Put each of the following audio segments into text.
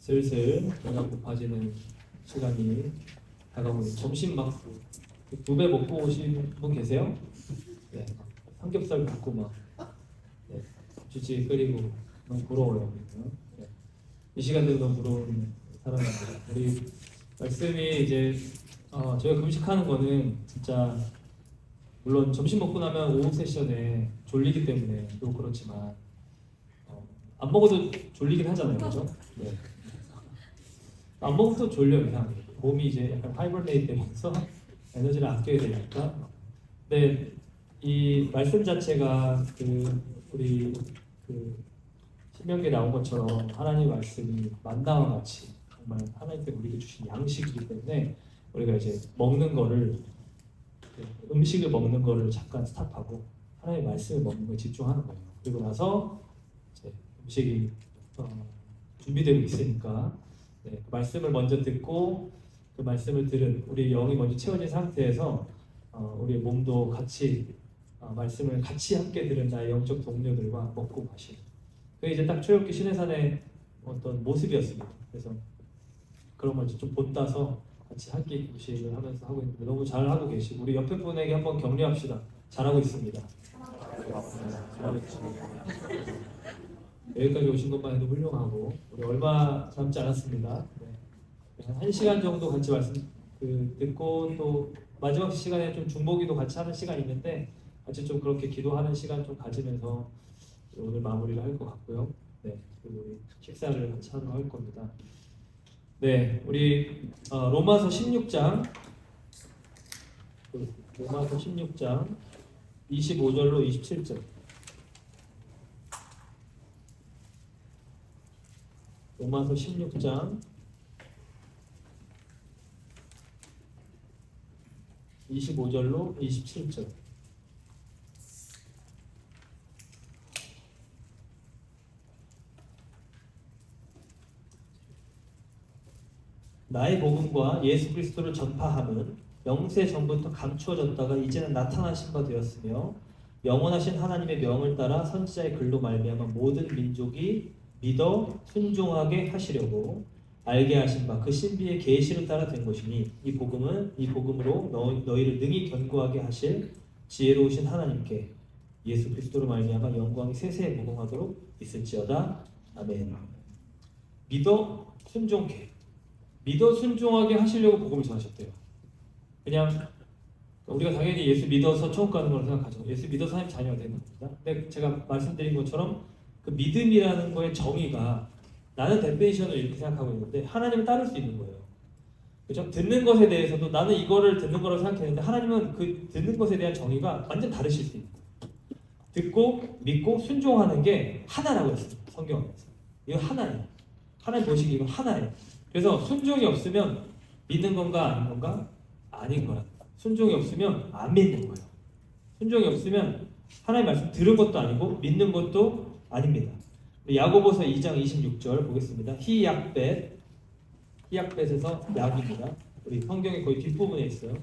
슬슬 배가 고파지는 시간이 다가오니 점심 막 2배 먹고 오신 분 계세요? 네, 삼겹살 굽고 막 네, 주지 끓이고 너무 부러워요. 네, 이 시간대도 너무 부러운 사람입니다. 우리 말씀이 이제 저희가 금식하는 거는 진짜 물론 점심 먹고 나면 오후 세션에 졸리기 때문에 또 그렇지만 안 먹어도 졸리긴 하잖아요, 그죠? 네. 안 먹어도 졸려요, 그냥 몸이 이제 약간 하이버네이트 되면서 에너지를 아껴야 되니까. 근데 이 말씀 자체가 우리 신명기에 나온 것처럼 하나님 말씀이 만나와 같이 정말 하나님께 우리에게 주신 양식이기 때문에 우리가 이제 먹는 거를 음식을 먹는 거를 잠깐 스탑하고 하나님의 말씀을 먹는 거에 집중하는 거예요. 그리고 나서 이제 음식이 준비되어 있으니까 그 말씀을 먼저 듣고 그 말씀을 들은 우리 영이 먼저 채워진 상태에서 우리 몸도 같이 말씀을 같이 함께 들은 나의 영적 동료들과 먹고 마시는 그게 이제 딱 출애굽기 시내산의 어떤 모습이었습니다. 그래서 그런 걸 좀 본따서 같이 함께 음식을 하면서 하고 있는데 너무 잘하고 계시고 우리 옆에 분에게 한번 격려합시다. 잘하고 있습니다. 여기까지 오신 것만 해도 훌륭하고 우리 얼마 남지 않았습니다. 네. 한 1시간 정도 같이 말씀 듣고 또 마지막 시간에 좀 중보기도 같이 하는 시간이 있는데 같이 좀 그렇게 기도하는 시간 좀 가지면서 오늘 마무리를 할 것 같고요. 네, 그리고 우리 식사를 같이 하도록 할 겁니다. 네, 우리 로마서 16장 25절로 27절. 로마서 16장 25절로 27절. 나의 복음과 예수 그리스도를 전파함은 영세 전부터 감추어졌다가 이제는 나타나신 바 되었으며 영원하신 하나님의 명을 따라 선지자의 글로 말미암아 모든 민족이 믿어 순종하게 하시려고 알게 하신 바 그 신비의 계시를 따라 된 것이니 이 복음으로 너희를 능히 견고하게 하실 지혜로우신 하나님께 예수 그리스도로 말미암아 영광이 세세에 무궁하도록 있을지어다. 아멘. 믿어 순종하게 하시려고 복음을 전하셨대요. 그냥 우리가 당연히 예수 믿어서 천국 가는 걸 생각하죠. 예수 믿어서 하나님 자녀가 되는 겁니다. 근데 제가 말씀드린 것처럼 그 믿음이라는 거의 정의가 나는 데피니션을 이렇게 생각하고 있는데 하나님은 따를 수 있는 거예요. 그렇죠? 듣는 것에 대해서도 나는 이거를 듣는 거라고 생각했는데 하나님은 그 듣는 것에 대한 정의가 완전 다르실 수 있는 거예요. 듣고 믿고 순종하는 게 하나라고 했습니다. 성경에서. 이거 하나예요. 하나님 보시기에 이거 하나예요. 그래서 순종이 없으면 믿는 건가 아닌 건가? 아닌 거야. 순종이 없으면 안 믿는 거예요. 순종이 없으면 하나님 말씀 들은 것도 아니고 믿는 것도 아닙니다. 야고보서 2장 26절 보겠습니다. 히약벳에서 약입니다. 우리 성경의 거의 뒷부분에 있어요.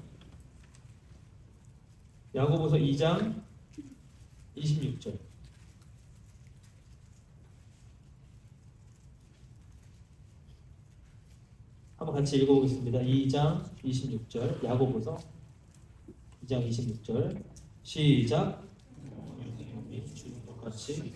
야고보서 2장 26절. 한번 같이 읽어보겠습니다. 2장 26절 야고보서 2장 26절 시작. 같이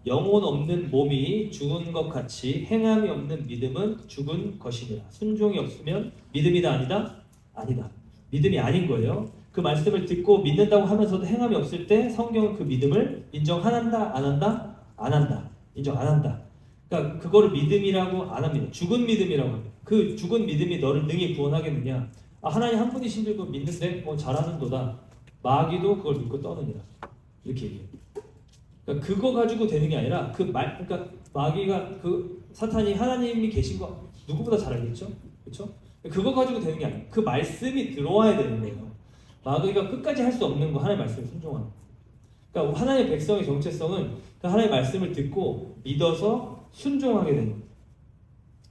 영혼 없는 몸이 죽은 것 같이 행함이 없는 믿음은 죽은 것이니라. 순종이 없으면 믿음이다 아니다? 아니다. 믿음이 아닌 거예요. 그 말씀을 듣고 믿는다고 하면서도 행함이 없을 때 성경은 그 믿음을 인정한다 안 한다? 안 한다. 인정 안 한다. 그러니까 그거를 믿음이라고 안 합니다. 죽은 믿음이라고 합니다. 그 죽은 믿음이 너를 능히 구원하겠느냐? 하나님 한 분이신 줄 믿는데 잘하는도다. 마귀도 그걸 믿고 떠느니라. 이렇게 얘기해요. 그러니까 그거 가지고 되는 게 아니라 그러니까 마귀가 사탄이 하나님이 계신 거 누구보다 잘 알겠죠? 그렇죠? 그거 가지고 되는 게 아니에요. 그 말씀이 들어와야 되는 거예요. 마귀가 끝까지 할 수 없는 거 하나님의 말씀을 순종하는 거예요. 그러니까 하나님의 백성의 정체성은 그 하나님의 말씀을 듣고 믿어서 순종하게 되는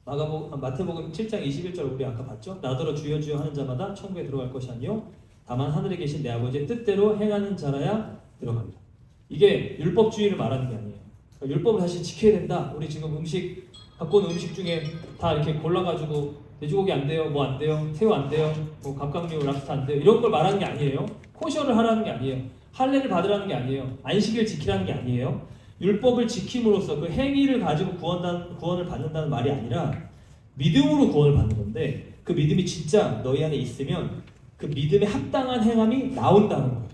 거예요. 마태복음 7장 21절 우리 아까 봤죠? 나더러 주여 주여 하는 자마다 천국에 들어갈 것이 아니요 다만 하늘에 계신 내 아버지의 뜻대로 행하는 자라야 들어갑니다. 이게 율법주의를 말하는 게 아니에요. 그러니까 율법을 다시 지켜야 된다. 우리 지금 음식 갖고 온 음식 중에 다 이렇게 골라가지고 돼지고기 안 돼요, 뭐 안 돼요, 새우 안 돼요, 뭐 갑각류, 랍스터 안 돼요, 이런 걸 말하는 게 아니에요. 코셔를 하라는 게 아니에요. 할례를 받으라는 게 아니에요. 안식일 지키라는 게 아니에요. 율법을 지킴으로써 그 행위를 가지고 구원을 받는다는 말이 아니라 믿음으로 구원을 받는 건데, 그 믿음이 진짜 너희 안에 있으면 그 믿음에 합당한 행함이 나온다는 거예요.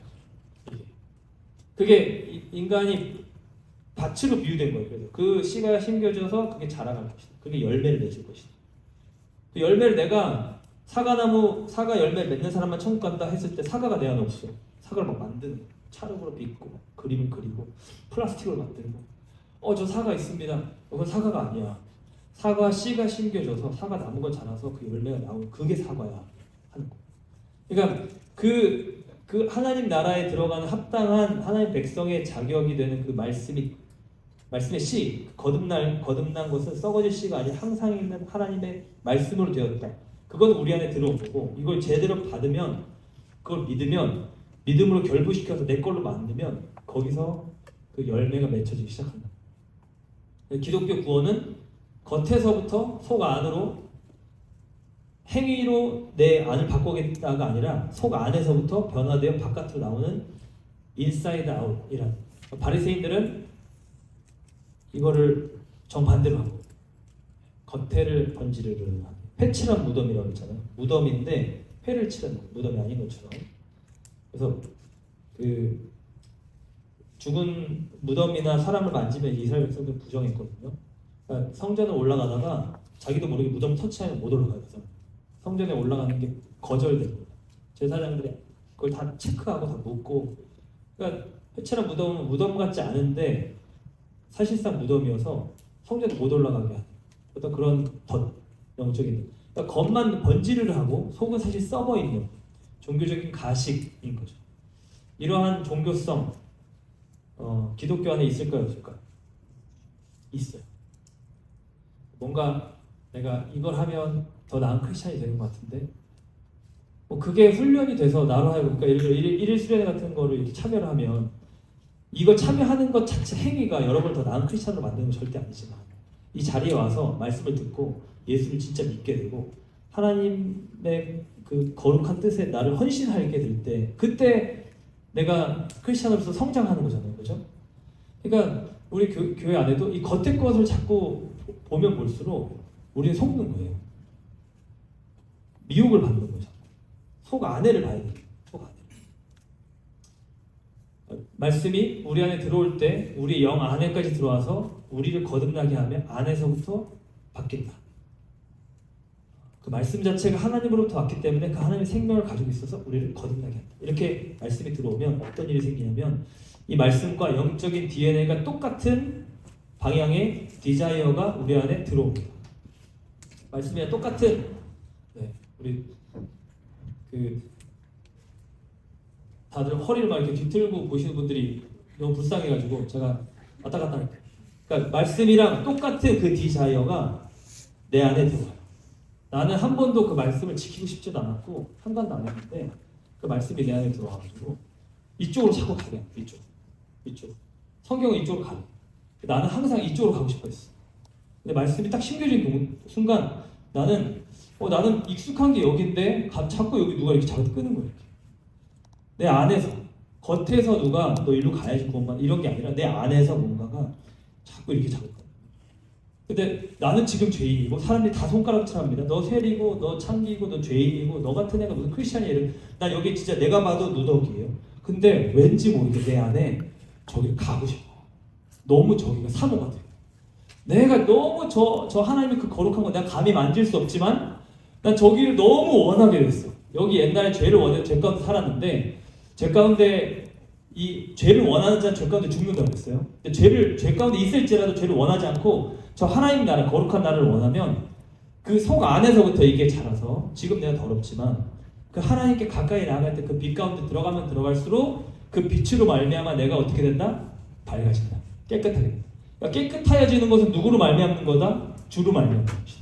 그게 인간이 밭으로 비유된 거예요. 그래서 그 씨가 심겨져서 그게 자라갈 것이다. 그게 열매를 맺을 것이다. 그 열매를 내가 사과 열매를 맺는 사람만 천국 간다 했을 때 사과가 내 안에 없어. 사과를 막 만드는 거예요. 찰흙으로 빚고 그림을 그리고 플라스틱을 만들고 저 사과 있습니다. 그건 사과가 아니야. 사과 씨가 심겨져서 사과 나무가 자라서 그 열매가 나오고 그게 사과야 하는 거. 그러니까 그 하나님 나라에 들어가는 합당한 하나님 백성의 자격이 되는 그 말씀의 씨, 거듭난 것은 썩어질 씨가 아니라 항상 있는 하나님의 말씀으로 되었다. 그건 우리 안에 들어온 거고, 이걸 제대로 받으면, 그걸 믿으면, 믿음으로 결부시켜서 내 걸로 만들면 거기서 그 열매가 맺혀지기 시작한다. 기독교 구원은 겉에서부터 속 안으로 행위로 내 안을 바꾸겠다가 아니라 속 안에서부터 변화되어 바깥으로 나오는 인사이드 아웃이라는. 바리새인들은 이거를 정반대로 하고 겉에를 번지르르 하고 회칠한 무덤이라고 했잖아요. 무덤인데 회를 칠한 무덤이 아닌 것처럼. 그래서 그 죽은 무덤이나 사람을 만지면 이스라엘 백성들 부정했거든요. 그러니까 성전에 올라가다가 자기도 모르게 무덤 터치하면 못 올라가요. 그래서 성전에 올라가는 게 거절됩니다. 제사장들이 그걸 다 체크하고 다 묻고, 그러니까 회칠한 무덤은 무덤 같지 않은데 사실상 무덤이어서 성전에 못 올라가게 하는 어떤 그런 영적인, 그러니까 겉만 번지르르 하고 속은 사실 썩어 있는 종교적인 가식인 거죠. 이러한 종교성 기독교 안에 있을까요, 없을까요? 있어요. 뭔가 내가 이걸 하면 더 나은 크리스찬이 되는 것 같은데, 그게 훈련이 돼서 나로 하여금, 그러니까 예를 들어 일일 수련회 같은 거를 이렇게 참여를 하면 이거 참여하는 것 자체 행위가 여러분을 더 나은 크리스찬으로 만드는 건 절대 아니지만, 이 자리에 와서 말씀을 듣고 예수를 진짜 믿게 되고 하나님의 그 거룩한 뜻에 나를 헌신하게 될 때, 그때 내가 크리스찬으로서 성장하는 거잖아요, 그렇죠? 그러니까 우리 교회 안에도 이 겉의 것을 자꾸 보면 볼수록 우리는 속는 거예요. 미혹을 받는 거죠. 속 안에를 봐야 돼요. 속 안에. 말씀이 우리 안에 들어올 때 우리 영 안에까지 들어와서 우리를 거듭나게 하면 안에서부터 바뀐다. 그 말씀 자체가 하나님으로부터 왔기 때문에 그 하나님의 생명을 가지고 있어서 우리를 거듭나게 한다. 이렇게 말씀이 들어오면 어떤 일이 생기냐면 이 말씀과 영적인 DNA가 똑같은 방향의 디자이어가 우리 안에 들어옵니다. 말씀이랑 똑같은, 우리 다들 허리를 막 이렇게 뒤틀고 보시는 분들이 너무 불쌍해가지고 제가 왔다 갔다 할게요. 그러니까 말씀이랑 똑같은 그 디자이어가 내 안에 들어와요. 나는 한 번도 그 말씀을 지키고 싶지도 않았고 상관도 안 했는데 그 말씀이 내 안에 들어와가지고 이쪽으로 자꾸 가게 합니다. 이쪽. 성경은 이쪽으로 가요. 나는 항상 이쪽으로 가고 싶어 했어. 근데 말씀이 딱 심겨진 순간 나는 익숙한 게 여기인데 자꾸 여기 누가 이렇게 자꾸 끄는 거예요. 내 안에서, 겉에서 누가 너 일로 가야지 구원받 이런 게 아니라 내 안에서 뭔가가 자꾸 이렇게 자꾸. 근데 나는 지금 죄인이고 사람들이 다 손가락질 합니다. 너 세리고 너 참기고 너 죄인이고 너 같은 애가 무슨 크리스찬이에요. 난 여기 진짜 내가 봐도 누더기예요. 근데 왠지 모르게 내 안에 저기 가고 싶어. 너무 저기가 사모가 돼. 내가 너무 저 하나님의 그 거룩한 거 내가 감히 만질 수 없지만 난 저기를 너무 원하게 됐어. 여기 옛날에 죄를 원해 죄 가운데 살았는데 죄 가운데 이 죄를 원하는 자는 죄 가운데 죽는다고 했어요. 근데 죄 가운데 있을지라도 죄를 원하지 않고 저 하나님 나라 거룩한 나라를 원하면 그 속 안에서부터 이게 자라서 지금 내가 더럽지만 그 하나님께 가까이 나아갈 때 그 빛 가운데 들어가면 들어갈수록 그 빛으로 말미암아 내가 어떻게 된다? 밝아진다. 깨끗하게 된다. 그러니까 깨끗하여지는 것은 누구로 말미암는 거다? 주로 말미암는 것이다.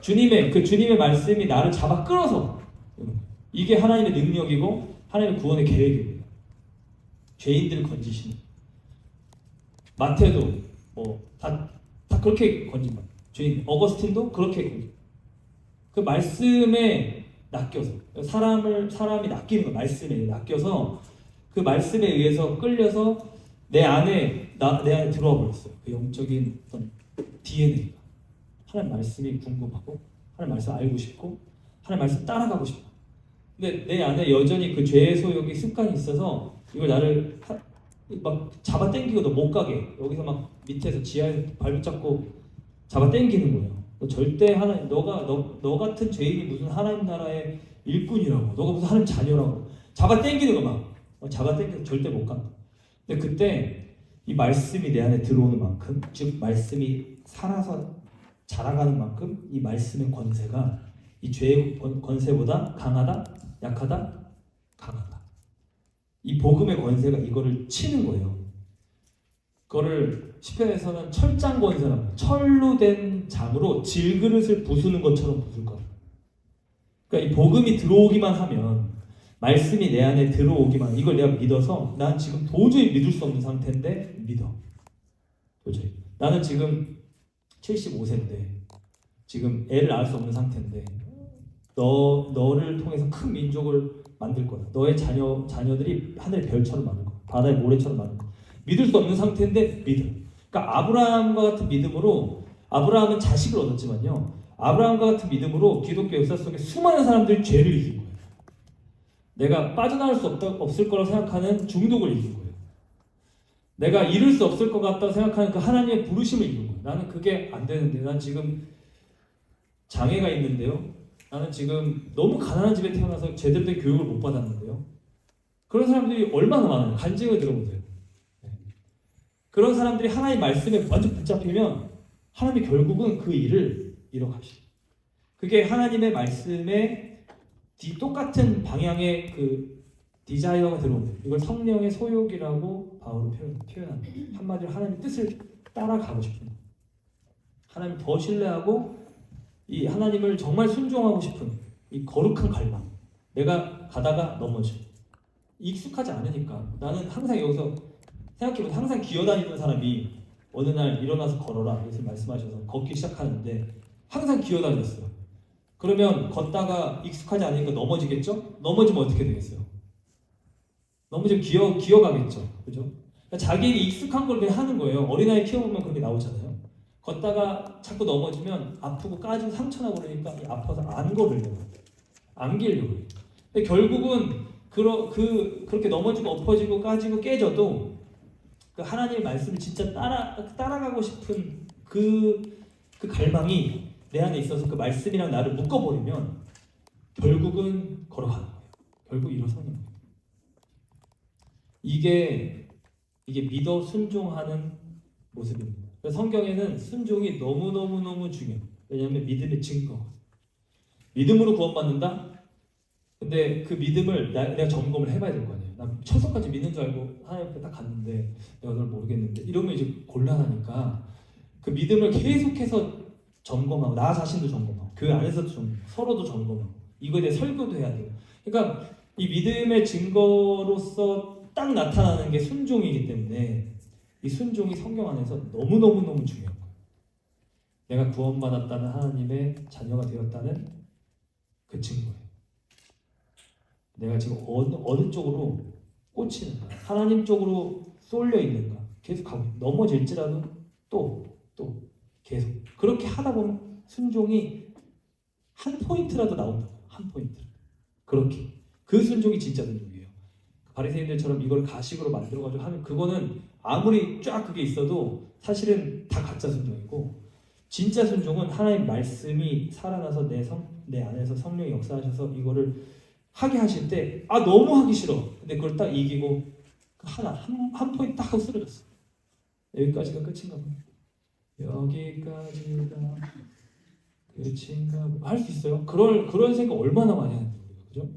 주님의 말씀이 나를 잡아 끌어서 이게 하나님의 능력이고 하나님의 구원의 계획입니다. 죄인들을 건지시는. 마태도 다 그렇게 건진 거예요. 주인 어거스틴도 그렇게 건진 거예요. 그 말씀에 낚여서 사람이 낚이는 거예요. 말씀에 낚여서 그 말씀에 의해서 끌려서 내 안에 들어와 버렸어요. 그 영적인 어떤 DNA가 하나님 말씀이 궁금하고 하나님 말씀 알고 싶고 하나님 말씀 따라가고 싶어. 근데 내 안에 여전히 그 죄의 소욕이 습관이 있어서 이걸 나를 막 잡아 당기고 너 못 가게 여기서 막 밑에서 지하에서 발붙잡고 잡아 당기는 거예요. 너 절대 하나님 너 같은 죄인이 무슨 하나님 나라의 일꾼이라고 너가 무슨 하나님 자녀라고 잡아 당기는 거 막 잡아 당기서 절대 못 간다. 근데 그때 이 말씀이 내 안에 들어오는 만큼 즉 말씀이 살아서 자라가는 만큼 이 말씀의 권세가 이 죄의 권세보다 강하다? 약하다? 강하다. 이 복음의 권세가 이거를 치는 거예요. 그거를 시편에서는 철장 권세라고 철로 된 장으로 질그릇을 부수는 것처럼 부술 거예요. 그러니까 이 복음이 들어오기만 하면 말씀이 내 안에 들어오기만 이걸 내가 믿어서 난 지금 도저히 믿을 수 없는 상태인데 믿어. 도저히. 나는 지금 75세인데 지금 애를 낳을 수 없는 상태인데 너를 통해서 큰 민족을 만들 거야. 너의 자녀들이 하늘의 별처럼 많을 거야. 바다의 모래처럼 많을 거야. 믿을 수 없는 상태인데 믿어. 그러니까 아브라함과 같은 믿음으로 아브라함은 자식을 얻었지만요. 아브라함과 같은 믿음으로 기독교 역사 속에 수많은 사람들이 죄를 이긴 거예요. 내가 빠져나갈 수 없을 거라고 생각하는 중독을 이긴 거예요. 내가 이룰 수 없을 것 같다고 생각하는 그 하나님의 부르심을 이긴 거예요. 나는 그게 안 되는데 난 지금 장애가 있는데요. 나는 지금 너무 가난한 집에 태어나서 제대로 된 교육을 못 받았는데요. 그런 사람들이 얼마나 많아요. 간증을 들어보세요. 그런 사람들이 하나님의 말씀에 완전 붙잡히면 하나님이 결국은 그 일을 이뤄가시죠. 그게 하나님의 말씀에 똑같은 방향의 그 디자이어가 들어오는 이걸 성령의 소욕이라고 바울은 표현합니다. 한마디로 하나님의 뜻을 따라가고 싶은 하나님 더 신뢰하고 이 하나님을 정말 순종하고 싶은 이 거룩한 갈망. 내가 가다가 넘어져. 익숙하지 않으니까 나는 항상 여기서 생각해보면 항상 기어다니는 사람이 어느 날 일어나서 걸어라 예수님 말씀하셔서 걷기 시작하는데 항상 기어다녔어요. 그러면 걷다가 익숙하지 않으니까 넘어지겠죠? 넘어지면 어떻게 되겠어요? 넘어지면 기어가겠죠. 그죠? 그러니까 자기에게 익숙한 걸 그냥 하는 거예요. 어린아이 키워보면 그런 게 나오잖아요. 걷다가 자꾸 넘어지면 아프고 까지고 상처나고 그러니까 아파서 안 걸으려고 안기려고 해요. 근데 결국은 그렇게 넘어지고 엎어지고 까지고 깨져도 그 하나님의 말씀을 진짜 따라가고 싶은 그 갈망이 내 안에 있어서 그 말씀이랑 나를 묶어버리면 결국은 걸어가는 거예요. 결국 일어서는 거예요. 이게 믿어 순종하는 모습입니다. 성경에는 순종이 너무너무 중요해요. 왜냐하면 믿음의 증거. 믿음으로 구원받는다? 근데 그 믿음을 내가 점검을 해봐야 될 거 아니에요. 나 철석까지 믿는 줄 알고 하나님 앞에 딱 갔는데 내가 널 모르겠는데 이러면 이제 곤란하니까 그 믿음을 계속해서 점검하고 나 자신도 점검하고 그 안에서도 서로도 점검하고 이거에 대해 설교도 해야 돼요. 그러니까 이 믿음의 증거로서 딱 나타나는 게 순종이기 때문에 이 순종이 성경 안에서 너무너무 중요한 거예요. 내가 구원받았다는 하나님의 자녀가 되었다는 그 증거예요. 내가 지금 어느 쪽으로 꽂히는가, 하나님 쪽으로 쏠려 있는가, 계속 가고 넘어질지라도 또 계속 그렇게 하다 보면 순종이 한 포인트라도 나온다고요. 한 포인트. 그렇게 그 순종이 진짜 순종이에요. 바리새인들처럼 이걸 가식으로 만들어가지고 하면 그거는 아무리 쫙 그게 있어도 사실은 다 가짜 순종이고 진짜 순종은 하나님 말씀이 살아나서 내 안에서 성령이 역사하셔서 이거를 하게 하실 때 너무 하기 싫어. 근데 그걸 딱 이기고 한 포인트 딱 하고 쓰러졌어. 여기까지가 끝인가 봐. 여기까지가 끝인가 봐. 할 수 있어요? 그런 생각 얼마나 많이 하는데 우리가 그죠?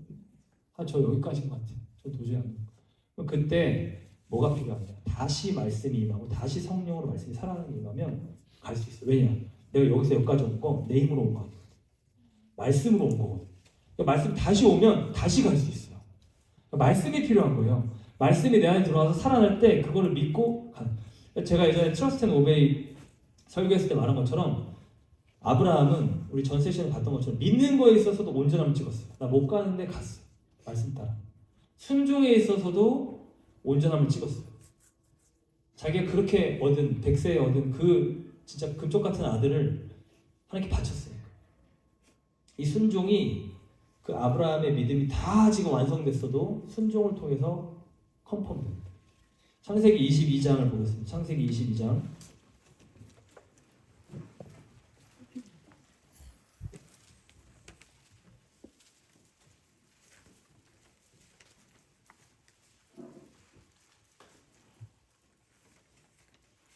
저 여기까지인 것 같아요. 저 도저히 안 돼요. 그럼 그때 뭐가 필요하냐? 다시 말씀이 임하고 다시 성령으로 말씀이 살아나는 게 임하면 갈 수 있어요. 왜냐? 내가 여기서 여기까지 온 거 내 힘으로 온 거 아니에요. 말씀으로 온 거거든요. 말씀이 다시 오면 다시 갈 수 있어요. 말씀이 필요한 거예요. 말씀이 내 안에 들어와서 살아날 때 그거를 믿고 제가 예전에 트러스트 앤 오베이 설교했을 때 말한 것처럼 아브라함은 우리 전 세션에 봤던 것처럼 믿는 거에 있어서도 온전함을 찍었어요. 나 못 가는데 갔어. 말씀 따라. 순종에 있어서도 온전함을 찍었어요. 자기가 그렇게 얻은 백세에 얻은 그 진짜 금쪽 같은 아들을 하나님께 바쳤어요. 이 순종이 그 아브라함의 믿음이 다 지금 완성됐어도 순종을 통해서 컨펌됩니다. 창세기 22장을 보겠습니다. 창세기 22장.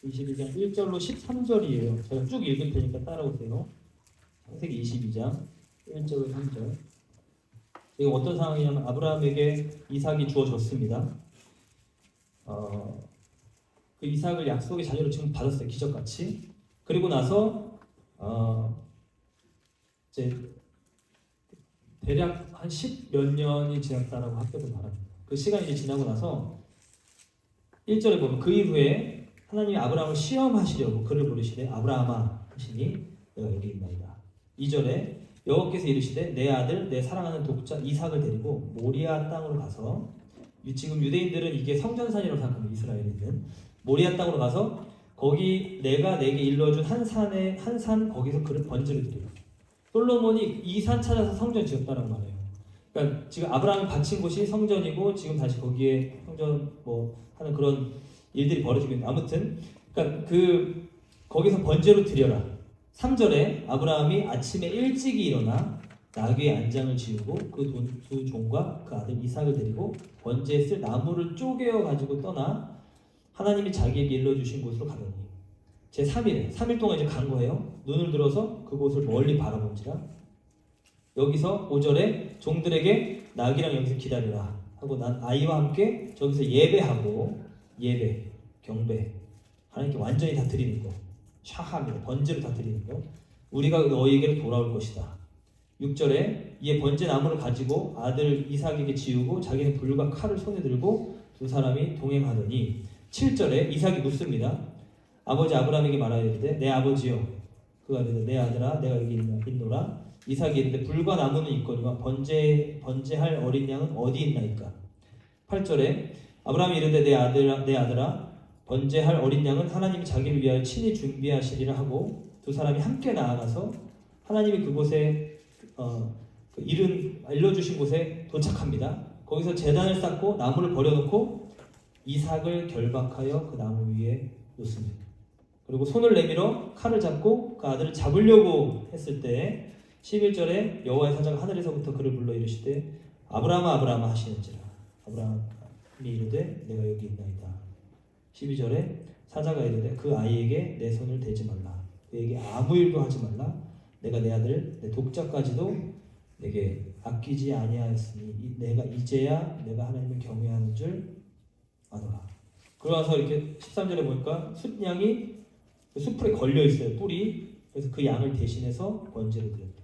(22장) 1절로 13절이에요. 제가 쭉 읽을 테니까 따라오세요. 창세기 22장 1절로 3절. 지금 어떤 상황이냐면 아브라함에게 이삭이 주어졌습니다. 그 이삭을 약속의 자녀로 지금 받았어요. 기적같이. 그리고 나서 이제 대략 한 10몇 년이 지났다라고 학교도 말합니다. 그 시간이 이제 지나고 나서 1절에 보면 그 이후에 하나님이 아브라함을 시험하시려고 그를 부르시되 아브라함아 하시니 내가 여기 있나이다. 2절에 여호와께서 이르시되 내 아들 내 사랑하는 독자 이삭을 데리고 모리아 땅으로 가서, 지금 유대인들은 이게 성전산이라고 생각합니다. 이스라엘에 있는 모리아 땅으로 가서 거기 내가 내게 일러준 한 산 거기서 그를 번제를 드려요. 솔로몬이 이 산 찾아서 성전 지었다라고 말해요. 그러니까 지금 아브라함이 바친 곳이 성전이고 지금 다시 거기에 성전 하는 그런 일들이 벌어지고 있는. 아무튼 그러니까 거기서 번제로 드려라. 3절에 아브라함이 아침에 일찍이 일어나 나귀의 안장을 지우고 그 두 종과 그 아들 이삭을 데리고 번제에 쓸 나무를 쪼개어 가지고 떠나 하나님이 자기에게 일러주신 곳으로 가더니 제3일에 3일 동안 이제 간 거예요. 눈을 들어서 그곳을 멀리 바라본지라. 여기서 5절에 종들에게 나귀랑 여기서 기다리라 하고 난 아이와 함께 저기서 예배하고, 예배, 경배, 하나님께 완전히 다 드리는 거, 샤하며 번제로 다 드리는 거, 우리가 너희에게로 돌아올 것이다. 6절에 이에 번제 나무를 가지고 아들 이삭에게 지우고 자기는 불과 칼을 손에 들고 두 사람이 동행하더니 7절에 이삭이 묻습니다. 아버지 아브라함에게 말하여 이르되 내 아버지여. 그가 이르되 내 아들아 내가 여기 있노라. 이삭이 이르되 불과 나무는 있거니와 번제할 어린 양은 어디 있나이까. 8절에 아브라함이 이르되 내 아들아 번제할 어린 양은 하나님이 자기를 위하여 친히 준비하시리라 하고 두 사람이 함께 나아가서 하나님이 그곳에 일러주신 곳에 도착합니다. 거기서 제단을 쌓고 나무를 버려놓고 이삭을 결박하여 그 나무 위에 놓습니다. 그리고 손을 내밀어 칼을 잡고 그 아들을 잡으려고 했을 때 11절에 여호와의 사자가 하늘에서부터 그를 불러 이르시되 아브라함아 아브라함아 하시는지라. 아브라함이 이르되 내가 여기 있나이다. 12절에 사자가 이르되 그 아이에게 내 손을 대지 말라. 그에게 아무 일도 하지 말라. 내가 내 아들 내 독자까지도 내게 아끼지 아니하였으니 내가 이제야 내가 하나님을 경외하는 줄 아노라. 그러면서 이렇게 13절에 보니까 숫양이 숲풀에 걸려 있어요. 뿔이. 그래서 그 양을 대신해서 번제를 드렸다.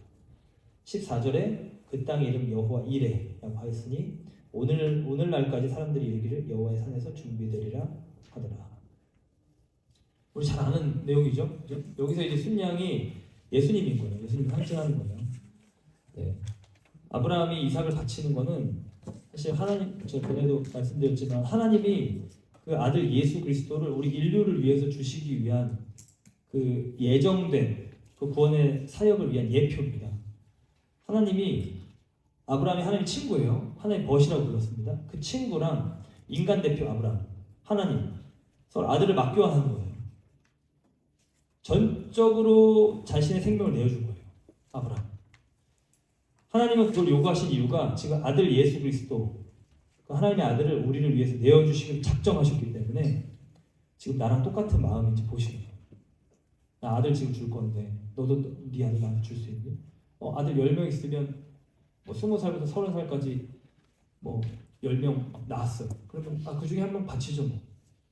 14절에 그 땅의 이름 여호와 이레라고 하였으니 오늘날까지 사람들이 이르기를 여호와의 산에서 준비되리라 하더라. 우리 잘 아는 내용이죠. 그죠? 여기서 이제 순양이 예수님인 거예요. 예수님을 상징하는 거예요. 네. 아브라함이 이삭을 바치는 거는 사실 하나님, 제가 전에도 말씀드렸지만 하나님이 그 아들 예수 그리스도를 우리 인류를 위해서 주시기 위한 그 예정된 그 구원의 사역을 위한 예표입니다. 하나님이 아브라함이 하나님 친구예요. 하나님 벗이라고 불렀습니다. 그 친구랑 인간 대표 아브라함, 하나님 서로 아들을 맞교환하는 거예요. 전적으로 자신의 생명을 내어준 거예요. 아브라함. 하나님은 그걸 요구하신 이유가 지금 아들 예수 그리스도, 하나님의 아들을 우리를 위해서 내어주시기를 작정하셨기 때문에 지금 나랑 똑같은 마음인지 보시는 거예요. 나 아들 지금 줄 건데 너도 네 아들 나한테 줄 수 있니? 아들 10명 있으면 20살부터 30살까지 10명 낳았어요. 그러면 그 중에 한 명 바치죠 뭐.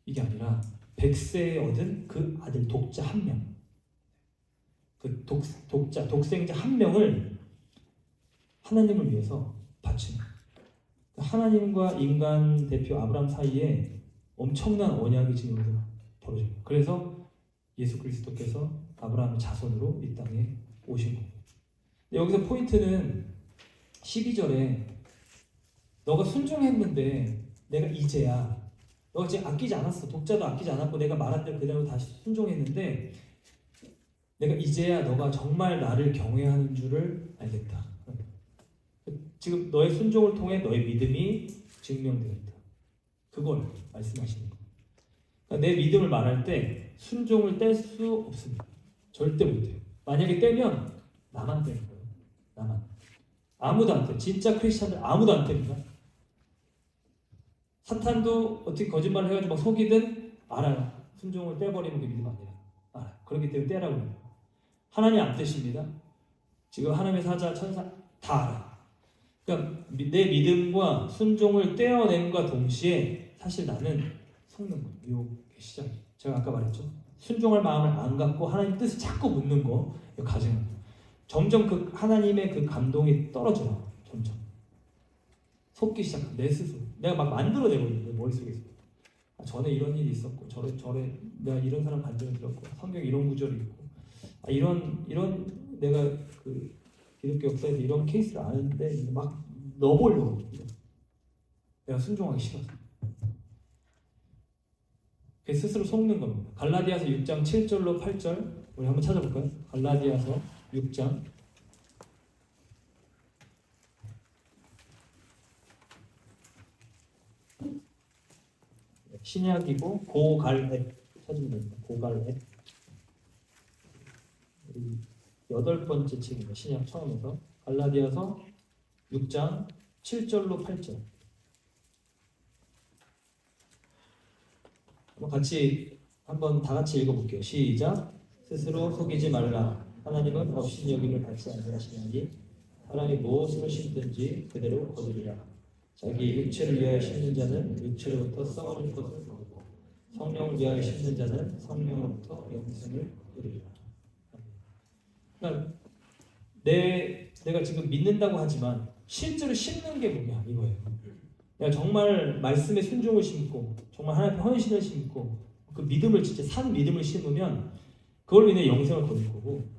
이게 아니라 100세에 얻은 그 아들 독자 한 명, 그 독생자 한 명을 하나님을 위해서 바치는 거예요. 하나님과 인간 대표 아브라함 사이에 엄청난 언약이 지금 벌어져요. 그래서 예수 그리스도께서 아브라함의 자손으로 이 땅에 오신 거예요. 여기서 포인트는 12절에 너가 순종했는데 내가 이제야 너가 지금 아끼지 않았어. 독자도 아끼지 않았고 내가 말한 대로 그대로 다시 순종했는데 내가 이제야 너가 정말 나를 경외하는 줄을 알겠다. 지금 너의 순종을 통해 너의 믿음이 증명되었다. 그걸 말씀하시는 거예요. 그러니까 내 믿음을 말할 때 순종을 뗄 수 없습니다. 절대 못해요. 만약에 떼면 나만 떼는 거예요. 나만. 아무도 안 떼요. 진짜 크리스찬들 아무도 안 뗍니다. 사탄도 어떻게 거짓말을 해가지고 막 속이든 알아요. 순종을 떼버리는 게 믿음 아니라 알아요. 그렇기 때문에 떼라고 해요. 하나님 안 떼십니다. 지금 하나님의 사자, 천사 다 알아요. 그러니까 내 믿음과 순종을 떼어냄과 동시에 사실 나는 속는 거예요. 이게 시작이에요. 제가 아까 말했죠. 순종할 마음을 안 갖고 하나님 뜻을 자꾸 묻는 거, 이거 가증한 거. 점점 그 하나님의 그 감동이 떨어져요. 점점 속기 시작해. 내 스스로 내가 막 만들어내거든요. 머릿속에서. 전에 이런 일이 있었고 저래 내가 이런 사람 간증을 들었고 성경에 이런 구절이 있고 이런 내가 그 기독교 역사에서 이런 케이스를 아는데 막 넣어보려고 해요. 내가 순종하기 싫어서. 그게 스스로 속는 겁니다. 갈라디아서 6장 7절로 8절 우리 한번 찾아볼까요? 갈라디아서 6장 신약이고 고갈앱 찾으면 됩니다. 고갈앱 8번째 책입니다. 신약 처음에서 갈라디아서 6장 7절로 8절 한번 다 같이 읽어볼게요. 시작. 스스로 속이지 말라. 하나님은 업신여김을 받지 아니하시나니 사람이 무엇을 심든지 그대로 거두리라. 자기 육체를 위하여 심는 자는 육체로부터 썩어질 것을 거두고 성령을 위하여 심는 자는 성령으로부터 영생을 거두리라. 그러니까 내가 지금 믿는다고 하지만 실제로 심는 게 뭐냐 이거예요. 내가 정말 말씀에 순종을 심고 정말 하나님의 헌신을 심고 그 믿음을 진짜 산 믿음을 심으면 그걸로 인해 영생을 거둘 거고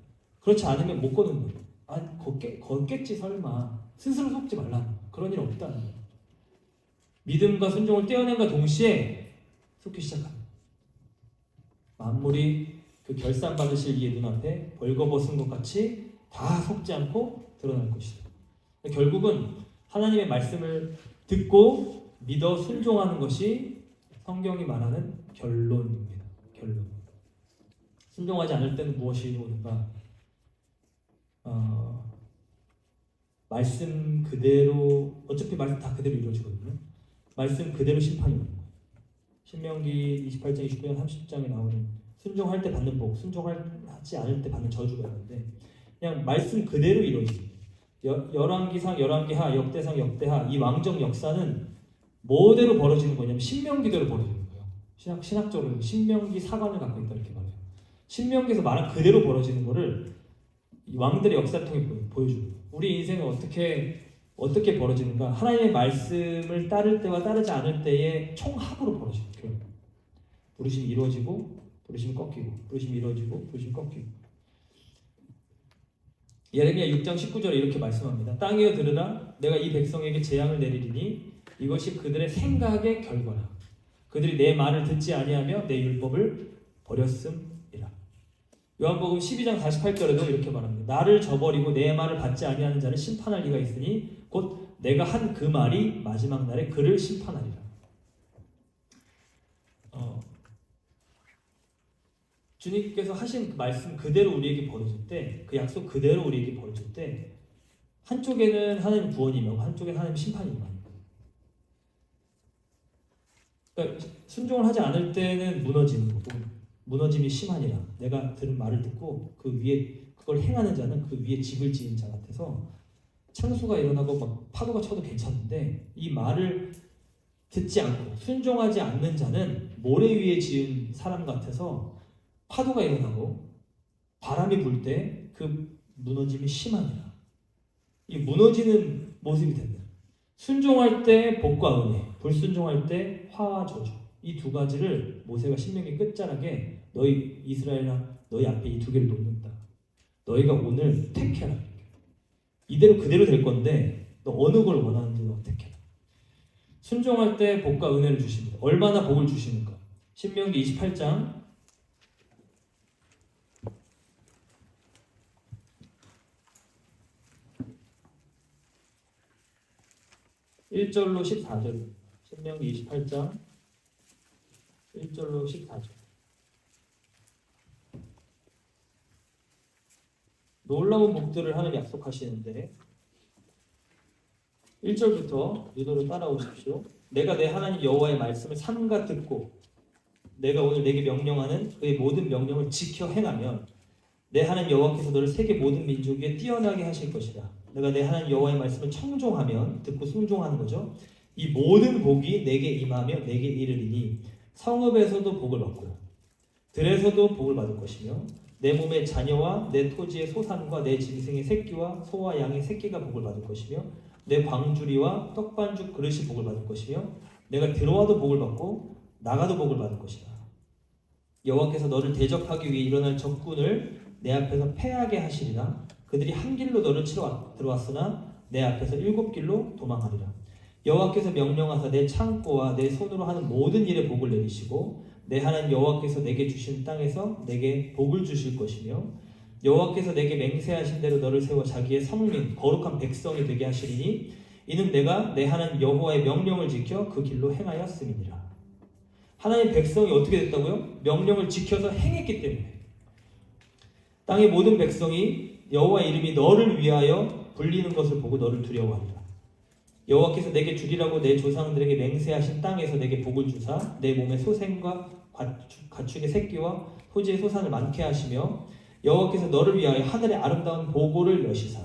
그렇지 않으면 못 거는 거예요. 걷겠지 설마. 스스로 속지 말라는 거예요. 그런 일 없다는 거예요. 믿음과 순종을 떼어낸과 동시에 속기 시작합니다. 만물이 그 결산 받으실 이의 눈앞에 벌거벗은 것 같이 다 속지 않고 드러날 것이다. 결국은 하나님의 말씀을 듣고 믿어 순종하는 것이 성경이 말하는 결론입니다. 결론. 순종하지 않을 때는 무엇이 오는가? 말씀 그대로 어차피 말씀 다 그대로 이루어지거든요. 말씀 그대로 심판이 오는 거예요. 신명기 28장, 29장, 30장에 나오는 순종할 때 받는 복, 순종하지 않을 때 받는 저주가 있는데 그냥 말씀 그대로 이루어집니다. 열왕기상, 열왕기하, 역대상, 역대하 이 왕정 역사는 뭐대로 벌어지는 거냐면 신명기대로 벌어지는 거예요. 신학적으로 신명기 사관을 갖고 있다 이렇게 말해요. 신명기에서 말한 그대로 벌어지는 거를 왕들의 역사를 통해 보여주는 거예요. 우리 인생은 어떻게 벌어지는가? 하나님의 말씀을 따를 때와 따르지 않을 때의 총합으로 벌어지는 거예요. 부르심이 이루어지고 부르심이 꺾이고 부르심이 이루어지고 부르심이 꺾이고. 예레미야 6장 19절에 이렇게 말씀합니다. 땅이여 들으라. 내가 이 백성에게 재앙을 내리리니 이것이 그들의 생각의 결과라. 그들이 내 말을 듣지 아니하며 내 율법을 버렸음이라. 요한복음 12장 48절에도 이렇게 말합니다. 나를 저버리고 내 말을 받지 아니하는 자는 심판할 리가 있으니 곧 내가 한 그 말이 마지막 날에 그를 심판하리라. 주님께서 하신 그 말씀 그대로 우리에게 벌어질 때, 그 약속 그대로 우리에게 벌어질 때 한쪽에는 하나님 구원이 임하고 한쪽에는 하나님 심판이 임하는 거예요. 그러니까 순종을 하지 않을 때는 무너지는 거고 무너짐이 심하니라. 내가 들은 말을 듣고 그 위에 그걸 행하는 자는 그 위에 집을 지은 자 같아서 창수가 일어나고 막 파도가 쳐도 괜찮은데 이 말을 듣지 않고 순종하지 않는 자는 모래 위에 지은 사람 같아서 파도가 일어나고 바람이 불 때 그 무너짐이 심하니라. 이 무너지는 모습이 된다. 순종할 때 복과 은혜, 불순종할 때 화와 저주. 이 두 가지를 모세가 신명기 끝자락에 너희 이스라엘아 너희 앞에 이 두 개를 놓는다. 너희가 오늘 택해라. 이대로 그대로 될 건데 너 어느 걸 원하는지 너 택해라. 순종할 때 복과 은혜를 주십니다. 얼마나 복을 주시는가. 신명기 28장 1절로 14절. 신명기 28장 1절로 14절. 놀라운 복들을 하나님 약속하시는데 1절부터 유도로 따라오십시오. 내가 내 하나님 여호와의 말씀을 삼가 듣고 내가 오늘 내게 명령하는 그의 모든 명령을 지켜 행하면 내 하나님 여호와께서 너를 세계 모든 민족 위에 뛰어나게 하실 것이다. 내가 내 하나님 여호와의 말씀을 청종하면 듣고 순종하는 거죠. 이 모든 복이 내게 임하며 내게 이르리니 성읍에서도 복을 받고요. 들에서도 복을 받을 것이며 내 몸의 자녀와 내 토지의 소산과 내 짐승의 새끼와 소와 양의 새끼가 복을 받을 것이며 내 광주리와 떡반죽 그릇이 복을 받을 것이며 내가 들어와도 복을 받고 나가도 복을 받을 것이다. 여호와께서 너를 대적하기 위해 일어날 적군을 내 앞에서 패하게 하시리라. 그들이 한 길로 너를 치러 들어왔으나 내 앞에서 7길로 도망하리라. 여호와께서 명령하사 내 창고와 내 손으로 하는 모든 일에 복을 내리시고 내 하나님 여호와께서 내게 주신 땅에서 내게 복을 주실 것이며 여호와께서 내게 맹세하신 대로 너를 세워 자기의 성민 거룩한 백성이 되게 하시리니 이는 내가 내 하나님 여호와의 명령을 지켜 그 길로 행하였음이니라. 하나님 백성이 어떻게 됐다고요? 명령을 지켜서 행했기 때문에. 땅의 모든 백성이 여호와의 이름이 너를 위하여 불리는 것을 보고 너를 두려워하리라. 여호와께서 내게 주리라고 내 조상들에게 맹세하신 땅에서 내게 복을 주사 내 몸의 소생과 가축의 새끼와 토지의 소산을 많게 하시며 여호와께서 너를 위하여 하늘의 아름다운 보고를 여시사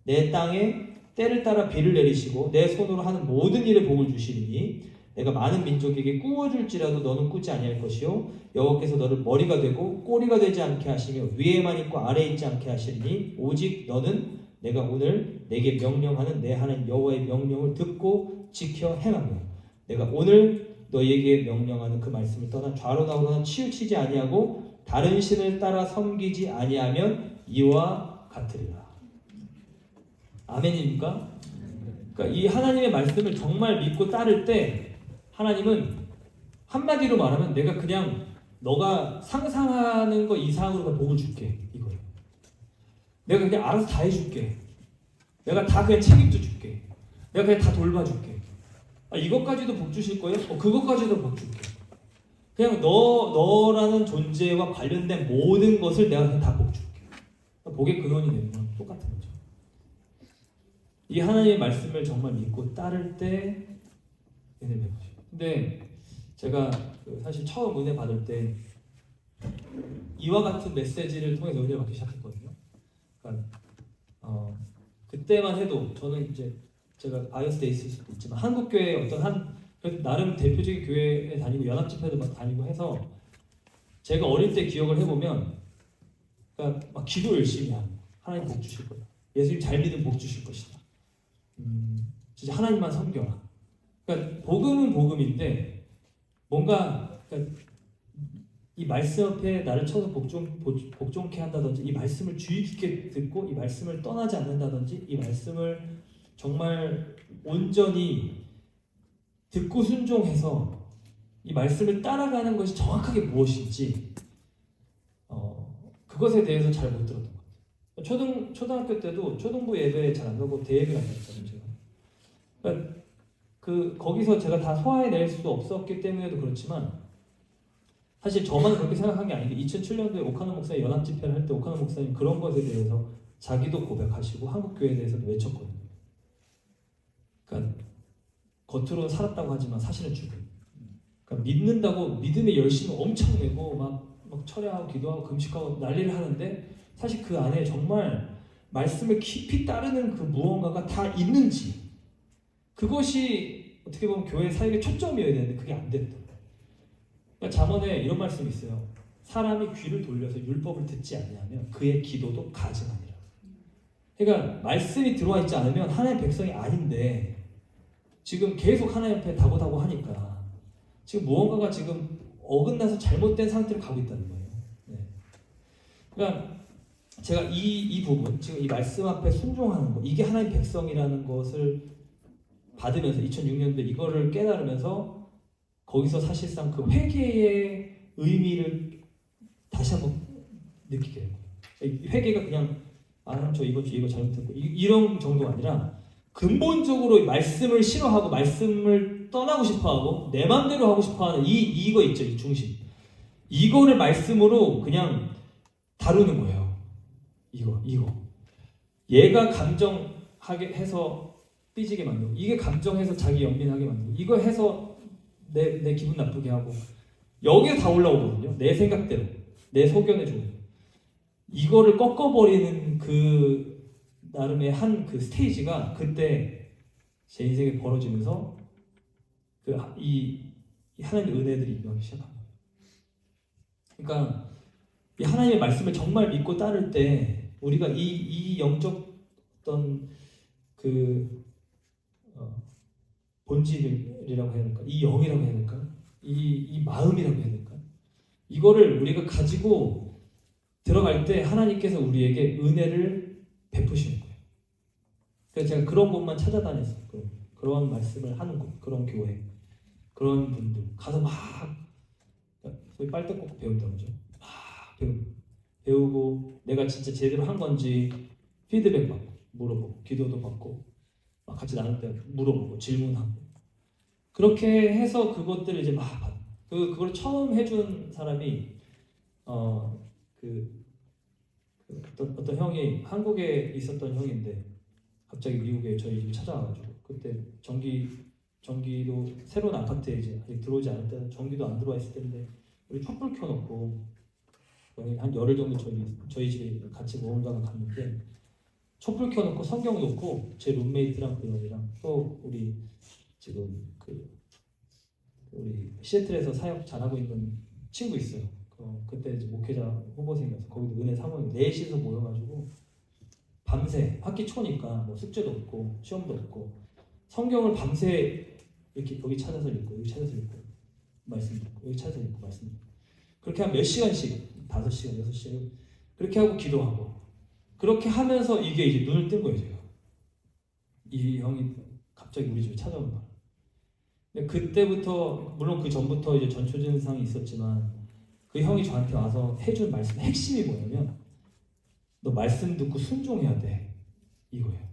내 땅에 때를 따라 비를 내리시고 내 손으로 하는 모든 일에 복을 주시리니 내가 많은 민족에게 꾸어줄지라도 너는 꾸지 아니할 것이요 여호와께서 너를 머리가 되고 꼬리가 되지 않게 하시며 위에만 있고 아래에 있지 않게 하시리니 오직 너는 내가 오늘 내게 명령하는 내 하나님 여호와의 명령을 듣고 지켜 행하며 내가 오늘 너희에게 명령하는 그 말씀을 떠나 좌로 나오거나 치우치지 아니하고 다른 신을 따라 섬기지 아니하면 이와 같으리라. 아멘입니까? 그러니까 이 하나님의 말씀을 정말 믿고 따를 때 하나님은 한마디로 말하면 내가 그냥 너가 상상하는 거 이상으로 복을 줄게 이거예요. 내가 그냥 알아서 다 해줄게. 내가 다 그냥 책임져 줄게. 내가 그냥 다 돌봐줄게. 이것까지도 복 주실 거예요? 그것까지도 복 줄게. 그냥 너라는 존재와 관련된 모든 것을 내가 그냥 다 복 줄게. 복의 근원이 되는 건 똑같은 거죠. 이 하나님의 말씀을 정말 믿고 따를 때 은혜를 베푸죠. 근데 제가 사실 처음 은혜 받을 때 이와 같은 메시지를 통해서 은혜를 받기 시작했거든요. 그러니까 그때만 해도 저는 이제 제가 바이어스돼 있을 수도 있지만 한국 교회 어떤 나름 대표적인 교회에 다니고 연합 집회도 막 다니고 해서 제가 어릴 때 기억을 해보면 그러니까 막 기도 열심히 하고 하나님 복 주실 거다. 예수님 잘 믿으면 복 주실 것이다. 진짜 하나님만 섬겨라. 그러니까 복음은 복음인데 뭔가 그러니까 이 말씀 앞에 나를 쳐서 복종케 한다든지 이 말씀을 주의 깊게 듣고 이 말씀을 떠나지 않는다든지 이 말씀을 정말 온전히 듣고 순종해서 이 말씀을 따라가는 것이 정확하게 무엇인지 그것에 대해서 잘 못 들었던 것 같아요. 초등학교 때도 초등부 예배에 잘 안 가고 대예배 갔었거든요. 제가. 그러니까 거기서 제가 다 소화해낼 수 없었기 때문에도 그렇지만 사실 저만 그렇게 생각한 게 아닌데 2007년도에 오카노 목사님 연합 집회를 할 때 오카노 목사님 그런 것에 대해서 자기도 고백하시고 한국 교회에 대해서도 외쳤거든요. 그러니까 겉으로는 살았다고 하지만 사실은 죽은. 그러니까 믿는다고 믿음의 열심을 엄청 내고 막 철야하고 기도하고 금식하고 난리를 하는데 사실 그 안에 정말 말씀을 깊이 따르는 그 무언가가 다 있는지 그것이 어떻게 보면 교회 사역의 초점이어야 되는데 그게 안 됐다. 그러니까 잠언에 이런 말씀이 있어요. 사람이 귀를 돌려서 율법을 듣지 아니하면 그의 기도도 가증하니라. 그러니까 말씀이 들어와 있지 않으면 하나님의 백성이 아닌데 지금 계속 하나님 앞에 다고다고 하니까 지금 무언가가 지금 어긋나서 잘못된 상태로 가고 있다는 거예요. 네. 그러니까 제가 이 부분, 지금 이 말씀 앞에 순종하는 거, 이게 하나님의 백성이라는 것을 받으면서 2006년도에 이거를 깨달으면서 거기서 사실상 그 회개의 의미를 다시 한번 느끼게 돼요. 회개가 그냥 저 이거 잘못했고 이런 정도가 아니라 근본적으로 말씀을 싫어하고 말씀을 떠나고 싶어하고 내 마음대로 하고 싶어하는 이거 있죠, 이 중심. 이거를 말씀으로 그냥 다루는 거예요. 이거. 얘가 감정하게 해서 삐지게 만들고, 이게 감정해서 자기 연민하게 만들고, 이거 해서 내 기분 나쁘게 하고, 여기에 다 올라오거든요. 내 생각대로, 내 소견에 좋은. 이거를 꺾어버리는 그 나름의 한 그 스테이지가 그때 제 인생에 벌어지면서 이 하나님의 은혜들이 임하기 시작한 거예요. 그러니까 이 하나님의 말씀을 정말 믿고 따를 때 우리가 이 영적 어떤 그 본질이라고 해야 될까? 이 영이라고 해야 될까? 이 마음이라고 해야 될까? 이거를 우리가 가지고 들어갈 때 하나님께서 우리에게 은혜를 베푸시는 거예요. 그래서 제가 그런 곳만 찾아다녔어요. 그런 말씀을 하는 곳, 그런 교회, 그런 분들 가서 막 소위 빨대 꽂고 배운다고 그러죠. 막 배우고 내가 진짜 제대로 한 건지 피드백 받고 물어보고 기도도 받고 막 같이 나눌 때 물어보고 질문하고 그렇게 해서 그것들을 이제 막 받고 그걸 처음 해준 사람이 어떤 형이 한국에 있었던 형인데 갑자기 미국에 저희 집 찾아와가지고 그때 전기도 새로운 아파트에 이제 아직 들어오지 않을 때 전기도 안 들어와 있을 때인데 우리 촛불 켜놓고 한 열흘 정도 저희 집에 같이 모험가가 갔는데 촛불 켜놓고 성경 놓고 제 룸메이트랑 그 형이랑 또 우리 지금 우리 시애틀에서 사역 잘하고 있는 친구 있어요. 그때 이제 목회자 후보생이어서 거기도 은혜 사모임 4시서 모여가지고 밤새 학기 초니까 뭐 숙제도 없고 시험도 없고 성경을 밤새 이렇게 여기 찾아서 읽고 여기 찾아서 읽고 말씀 듣고 여기 찾아서 읽고 말씀 듣고 그렇게 한 몇 시간씩 5시간 6시간 그렇게 하고 기도하고 그렇게 하면서 이게 이제 눈을 뜬 거예요. 제가 이 형이 갑자기 우리 집에 찾아온 거예요. 근데 그때부터 물론 그 전부터 이제 전초 증상이 있었지만 그 형이 저한테 와서 해준 말씀의 핵심이 뭐냐면 너 말씀 듣고 순종해야 돼 이거예요.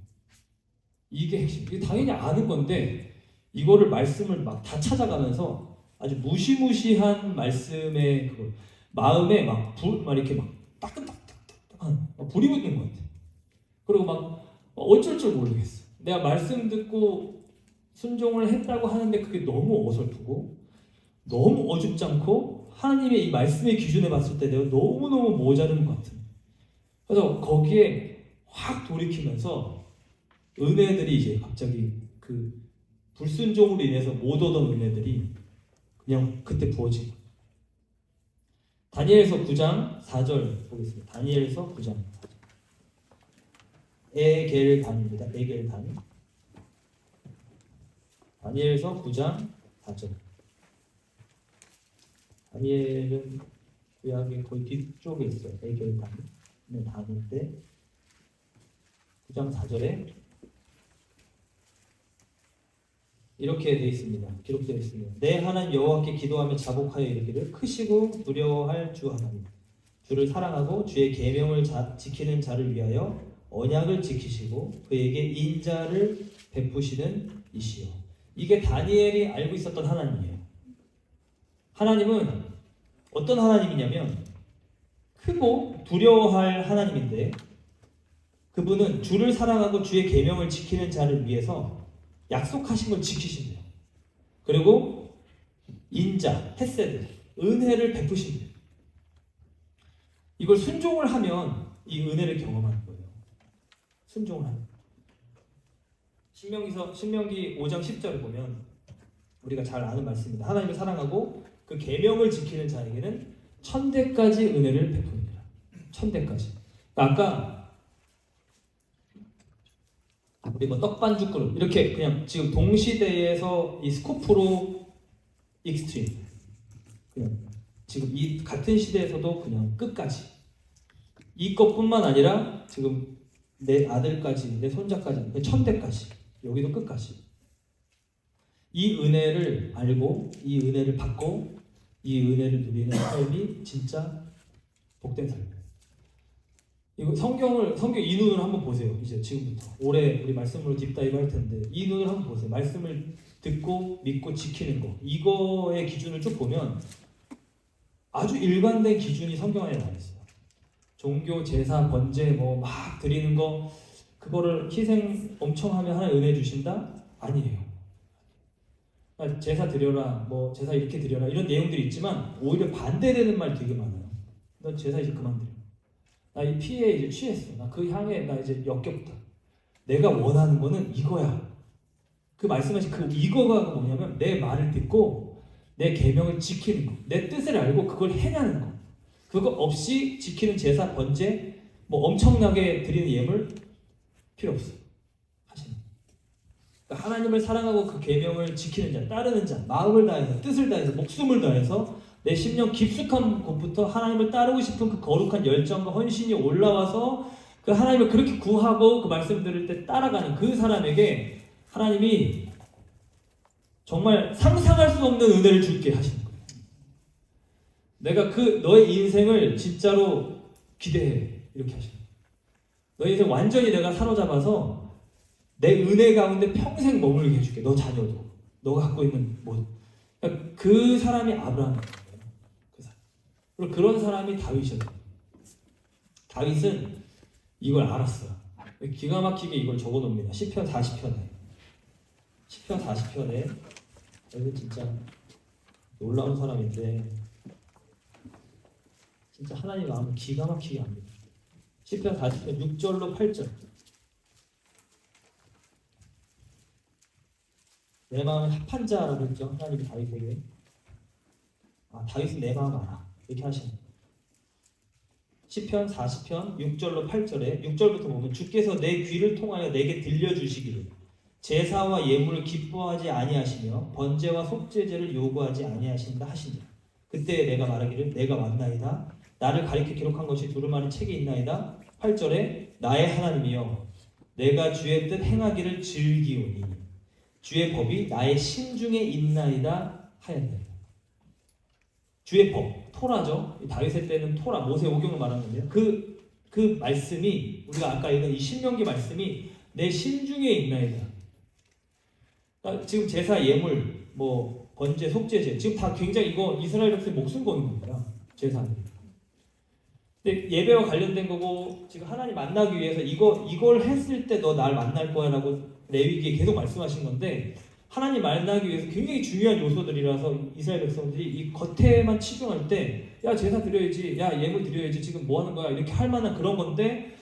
이게 핵심. 이게 당연히 아는 건데 이거를 말씀을 막 다 찾아가면서 아주 무시무시한 말씀의 그 마음에 막 이렇게 막 따끈따끈따끈한 불이 붙는 것 같아. 그리고 막 어쩔 줄 모르겠어. 내가 말씀 듣고 순종을 했다고 하는데 그게 너무 어설프고 너무 어줍지 않고 하나님의 이 말씀의 기준에 봤을 때 내가 너무너무 모자른 것 같은. 그래서 거기에 확 돌이키면서 은혜들이 이제 갑자기 그 불순종으로 인해서 못 얻은 은혜들이 그냥 그때 부어지고. 다니엘서 9장 4절 보겠습니다. 다니엘서 9장 4절. 에겔단입니다. 에겔단. 다니엘서 9장 4절. 다니엘은 구약의 거의 뒤쪽에 있어요. 에겔단은 다닐 때 9장 4절에 이렇게 되어 있습니다. 기록되어 있습니다. 내 하나님 여호와께 기도하며 자복하여 이르기를 크시고 두려워할 주 하나님 주를 사랑하고 주의 계명을 지키는 자를 위하여 언약을 지키시고 그에게 인자를 베푸시는 이시여. 이게 다니엘이 알고 있었던 하나님이에요. 하나님은 어떤 하나님이냐면 크고 두려워할 하나님인데 그분은 주를 사랑하고 주의 계명을 지키는 자를 위해서 약속하신 걸 지키신대요. 그리고 인자, 헤세드, 은혜를 베푸신대요. 이걸 순종을 하면 이 은혜를 경험하는 거예요. 순종을 하면. 신명기 5장 10절을 보면 우리가 잘 아는 말씀입니다. 하나님을 사랑하고 그 계명을 지키는 자에게는 천대까지 은혜를 베풉니다. 천대까지. 아까 우리 떡반죽 그릇 이렇게 그냥 지금 동시대에서 이 스코프로 익스트림. 그냥 지금 이 같은 시대에서도 그냥 끝까지. 이 것뿐만 아니라 지금 내 아들까지, 내 손자까지, 내 천대까지, 여기도 끝까지. 이 은혜를 알고, 이 은혜를 받고, 이 은혜를 누리는 삶이 진짜 복된 삶이에요. 이거 성경 이 눈으로 한번 보세요. 이제 지금부터 올해 우리 말씀으로 딥다이브 할 텐데 이 눈을 한번 보세요. 말씀을 듣고 믿고 지키는 거, 이거의 기준을 쭉 보면 아주 일관된 기준이 성경 안에 나와 있어요. 종교, 제사, 번제 뭐 막 드리는 거, 그거를 희생 엄청 하면 하나님 은혜 주신다? 아니에요. 제사 드려라, 뭐 제사 이렇게 드려라 이런 내용들이 있지만 오히려 반대되는 말 되게 많아요. 너 제사 이제 그만 드려. 나 이 피에 이제 취했어. 나 그 향에 나 이제 역겹다. 내가 원하는 거는 이거야. 그 말씀하신 그 이거가 뭐냐면 내 말을 듣고 내 계명을 지키는 거, 내 뜻을 알고 그걸 행하는 거. 그거 없이 지키는 제사, 번제, 뭐 엄청나게 드리는 예물 필요 없어요. 하시는. 그러니까 하나님을 사랑하고 그 계명을 지키는 자, 따르는 자, 마음을 다해서, 뜻을 다해서, 목숨을 다해서 내 심령 깊숙한 곳부터 하나님을 따르고 싶은 그 거룩한 열정과 헌신이 올라와서 그 하나님을 그렇게 구하고 그 말씀 들을 때 따라가는 그 사람에게 하나님이 정말 상상할 수 없는 은혜를 줄게 하시는 거예요. 내가 그 너의 인생을 진짜로 기대해 이렇게 하시는 거예요. 너의 인생 완전히 내가 사로잡아서 내 은혜 가운데 평생 머물게 해줄게. 너 자녀도, 너가 갖고 있는 모든. 그러니까 그 사람이 아브라함이에요. 그 사람. 그리고 그런 사람이 다윗이었어요. 다윗은 이걸 알았어요. 기가 막히게 이걸 적어놓습니다. 시편 40편에. 시편 40편에 여기 진짜 놀라운 사람인데 진짜 하나님 마음을 기가 막히게 합니다. 시편 40편 6절로 8절. 내 마음은 합한 자라고 했죠. 하나님이 다윗에게. 다윗은 내 마음 알아. 이렇게 하시는 거예요. 시편 40편 6절로 8절에 6절부터 보면 주께서 내 귀를 통하여 내게 들려주시기를 제사와 예물을 기뻐하지 아니하시며 번제와 속죄제를 요구하지 아니하신다 하시니라. 그때 내가 말하기를 내가 왔나이다. 나를 가리켜 기록한 것이 두루마리 책에 있나이다. 8절에 나의 하나님이여 내가 주의 뜻 행하기를 즐기오니 주의 법이 나의 심중에 있나이다 하였나이다. 주의 법, 토라죠. 다윗의 때는 토라, 모세오경을 말하는 건데요. 그 말씀이 우리가 아까 읽은 이 신명기 말씀이 내 심중에 있나이다. 지금 제사, 예물, 뭐 번제, 속죄제 지금 다 굉장히 이거 이스라엘 백성이 목숨 거는 겁니다. 제사는. 근데 예배와 관련된 거고 지금 하나님 만나기 위해서 이걸 했을 때 너 날 만날 거야라고 레위기에 계속 말씀하신 건데 하나님 만나기 위해서 굉장히 중요한 요소들이라서 이스라엘 백성들이 이 겉에만 치중할 때 야 제사 드려야지, 야 예물 드려야지, 지금 뭐 하는 거야 이렇게 할 만한 그런 건데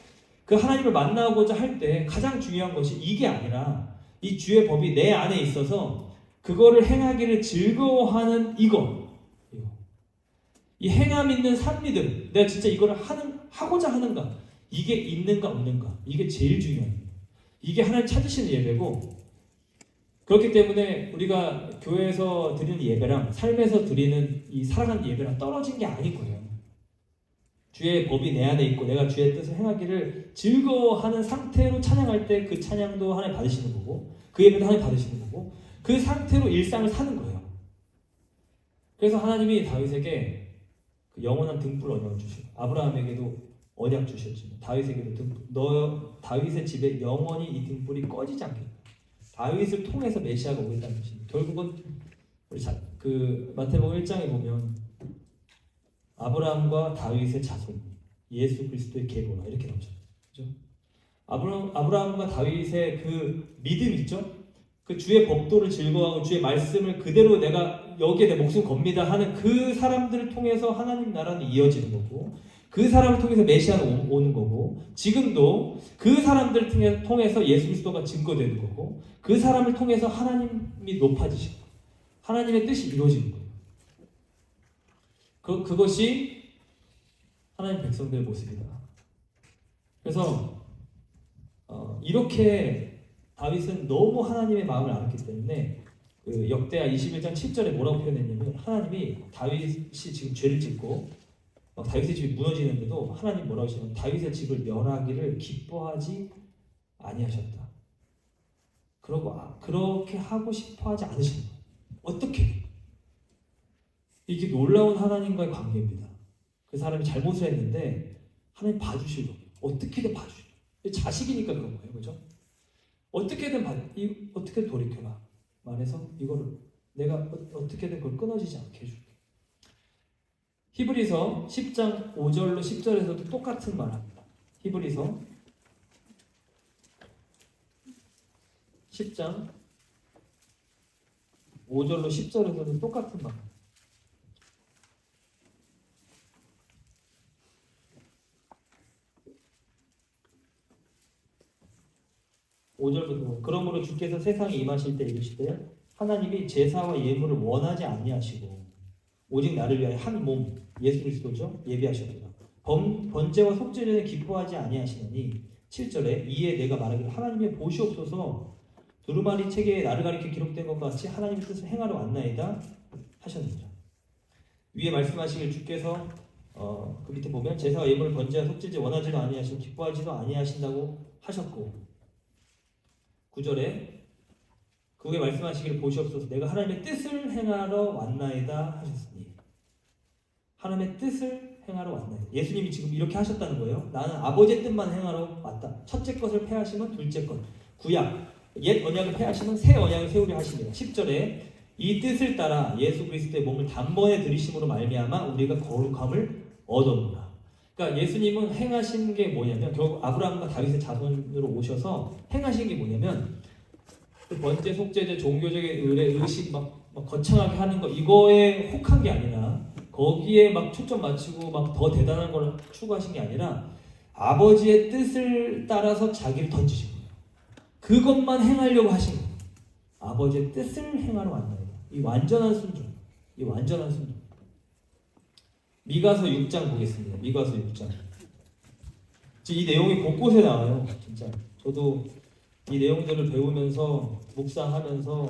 그 하나님을 만나고자 할 때 가장 중요한 것이 이게 아니라 이 주의 법이 내 안에 있어서 그거를 행하기를 즐거워하는 이거. 이 행함 있는 산미들, 내가 진짜 이거를 하고자 하는가, 이게 있는가 없는가, 이게 제일 중요해요. 이게 하나님 찾으시는 예배고, 그렇기 때문에 우리가 교회에서 드리는 예배랑 삶에서 드리는 이 살아가는 예배랑 떨어진 게 아닐 거예요. 주의 법이 내 안에 있고 내가 주의 뜻을 행하기를 즐거워하는 상태로 찬양할 때 그 찬양도 하나님 받으시는 거고 그 예배도 하나님 받으시는 거고 그 상태로 일상을 사는 거예요. 그래서 하나님이 다윗에게 그 영원한 등불 언약을 주시고 아브라함에게도 언약 주셨지만 다윗에게도 등불, 다윗의 집에 영원히 이 등불이 꺼지지 않겠다. 다윗을 통해서 메시아가 오겠다는 것입니다. 결국은 우리 그 마태복음 1장에 보면 아브라함과 다윗의 자손, 예수 그리스도의 계보라 이렇게 나오잖아요. 그죠? 아브라함과 다윗의 그 믿음 있죠? 그 주의 법도를 즐거워하고 주의 말씀을 그대로 내가 여기에 내 목숨 겁니다 하는 그 사람들을 통해서 하나님 나라는 이어지는 거고 그 사람을 통해서 메시아는 오는 거고 지금도 그 사람들을 통해서 예수 그리스도가 증거되는 거고 그 사람을 통해서 하나님이 높아지시고 하나님의 뜻이 이루어지는 거예요. 그것이 하나님 백성들의 모습이다. 그래서 이렇게 다윗은 너무 하나님의 마음을 알았기 때문에 그 역대하 21장 7절에 뭐라고 표현했냐면 하나님이 다윗이 지금 죄를 짓고 막 다윗의 집이 무너지는데도 하나님 뭐라고 하시냐면 다윗의 집을 멸하기를 기뻐하지 아니하셨다. 그러고 그렇게 하고 싶어하지 않으시는 거예요. 어떻게? 이게 놀라운 하나님과의 관계입니다. 그 사람이 잘못을 했는데 하나님 봐주시려고 어떻게든 봐주시려. 자식이니까 그런 거예요, 그죠? 어떻게든 어떻게 돌이켜라 말해서 이거를 내가 어떻게든 그걸 끊어지지 않게 해줄게. 히브리서 10장 5절로 10절에서도 똑같은 말합니다. 히브리서 10장 5절로 10절에서도 똑같은 말. 5절부터 그러므로 주께서 세상에 임하실 때 이르시되 하나님이 제사와 예물을 원하지 아니하시고 오직 나를 위하여 한 몸 예수 그리스도죠 예비하셨도다. 번제와 속죄제는 기뻐하지 아니하시나니 7절에 이에 내가 말하기를 하나님의 보시옵소서 두루마리 책에 나를 가리켜 기록된 것과 같이 하나님의 뜻을 행하러 왔나이다 하셨느니라. 위에 말씀하시길 주께서 그 밑에 보면 제사와 예물 번제와 속죄제 원하지도 아니하시고 기뻐하지도 아니하신다고 하셨고 9절에 그에 말씀하시기를 보시옵소서 내가 하나님의 뜻을 행하러 왔나이다 하셨으니 하나님의 뜻을 행하러 왔나이다. 예수님이 지금 이렇게 하셨다는 거예요. 나는 아버지의 뜻만 행하러 왔다. 첫째 것을 폐하시면 둘째 것 구약 옛 언약을 폐하시면 새 언약을 세우려 하십니다. 10절에 이 뜻을 따라 예수 그리스도의 몸을 단번에 들이심으로 말미암아 우리가 거룩함을 얻었노라. 그러니까 예수님은 행하신 게 뭐냐면 결국 아브라함과 다윗의 자손으로 오셔서 행하신 게 뭐냐면 그 번제, 속죄제, 종교적인 의례, 의식 막 거창하게 하는 거 이거에 혹한 게 아니라 거기에 막 초점 맞추고 막 더 대단한 걸 추구하신 게 아니라 아버지의 뜻을 따라서 자기를 던지신 거예요. 그것만 행하려고 하신 거예요. 아버지의 뜻을 행하러 왔나이다. 이 완전한 순종, 이 완전한 순종. 미가서 6장 보겠습니다. 미가서 6장. 이 내용이 곳곳에 나와요. 진짜. 저도 이 내용들을 배우면서 묵상하면서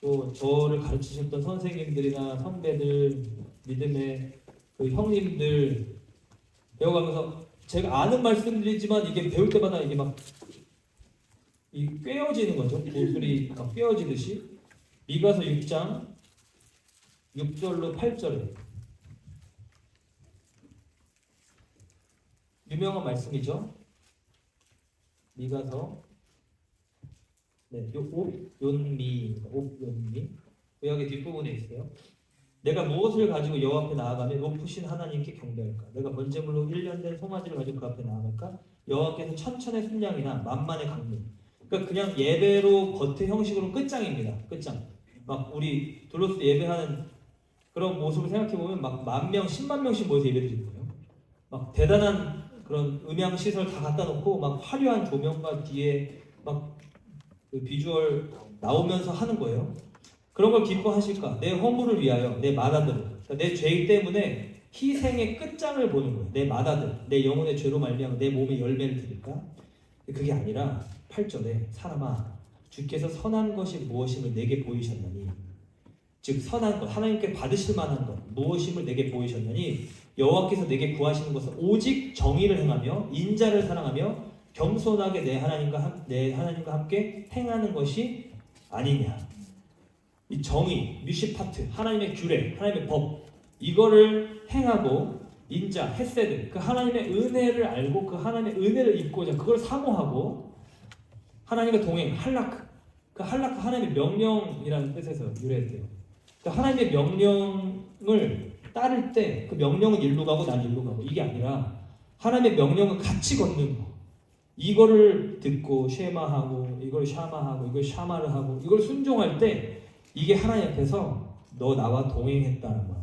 또 저를 가르치셨던 선생님들이나 선배들, 믿음의 그 형님들 배워가면서 제가 아는 말씀들이지만 이게 배울 때마다 이게 막 꿰어지는 거죠. 고슬이 꿰어지듯이. 미가서 6장 6절로 8절에 유명한 말씀이죠. 미가서 옵연미 구약의 뒷부분에 있어요. 내가 무엇을 가지고 여호와 앞에 나아가며 높으신 하나님께 경배할까? 내가 번제물로 1년 된 송아지를 가지고 그 앞에 나아갈까? 여호와께서 천천의 순양이나 만만의 강림. 그러니까 그냥 예배로 겉의 형식으로 끝장입니다. 끝장. 막 우리 둘로스 예배하는 그런 모습을 생각해 보면 막 10,000명, 10만 명씩 모여서 예배드리는 거예요. 막 대단한 그런 음향 시설 다 갖다 놓고 막 화려한 조명과 뒤에 막 그 비주얼 나오면서 하는 거예요. 그런 걸 기뻐하실까? 내 허물을 위하여 내 맏아들, 그러니까 내 죄 때문에 희생의 끝장을 보는 거예요. 내 맏아들, 내 영혼의 죄로 말미암아 내 몸에 열매를 드릴까? 그게 아니라 8절에 사람아, 주께서 선한 것이 무엇임을 내게 보이셨나니, 즉 선한 것, 하나님께 받으실 만한 것 무엇임을 내게 보이셨나니 여호와께서 내게 구하시는 것은 오직 정의를 행하며 인자를 사랑하며 겸손하게 내 하나님과 함께 행하는 것이 아니냐. 이 정의, 뮤시파트, 하나님의 규례, 하나님의 법 이거를 행하고 인자, 헤세드, 그 하나님의 은혜를 알고 그 하나님의 은혜를 입고자 그걸 사모하고 하나님의 동행, 할라크, 그 할라크 하나님의 명령이라는 뜻에서 유래했대요. 그 하나님의 명령을 따를 때 그 명령은 일로 가고 난 일로 가고 이게 아니라 하나님의 명령을 같이 걷는 거. 이거를 듣고 쉐마하고 이걸 샤마하고 이걸 샤마를 하고 이걸 순종할 때 이게 하나님 앞에서 너 나와 동행했다는 말.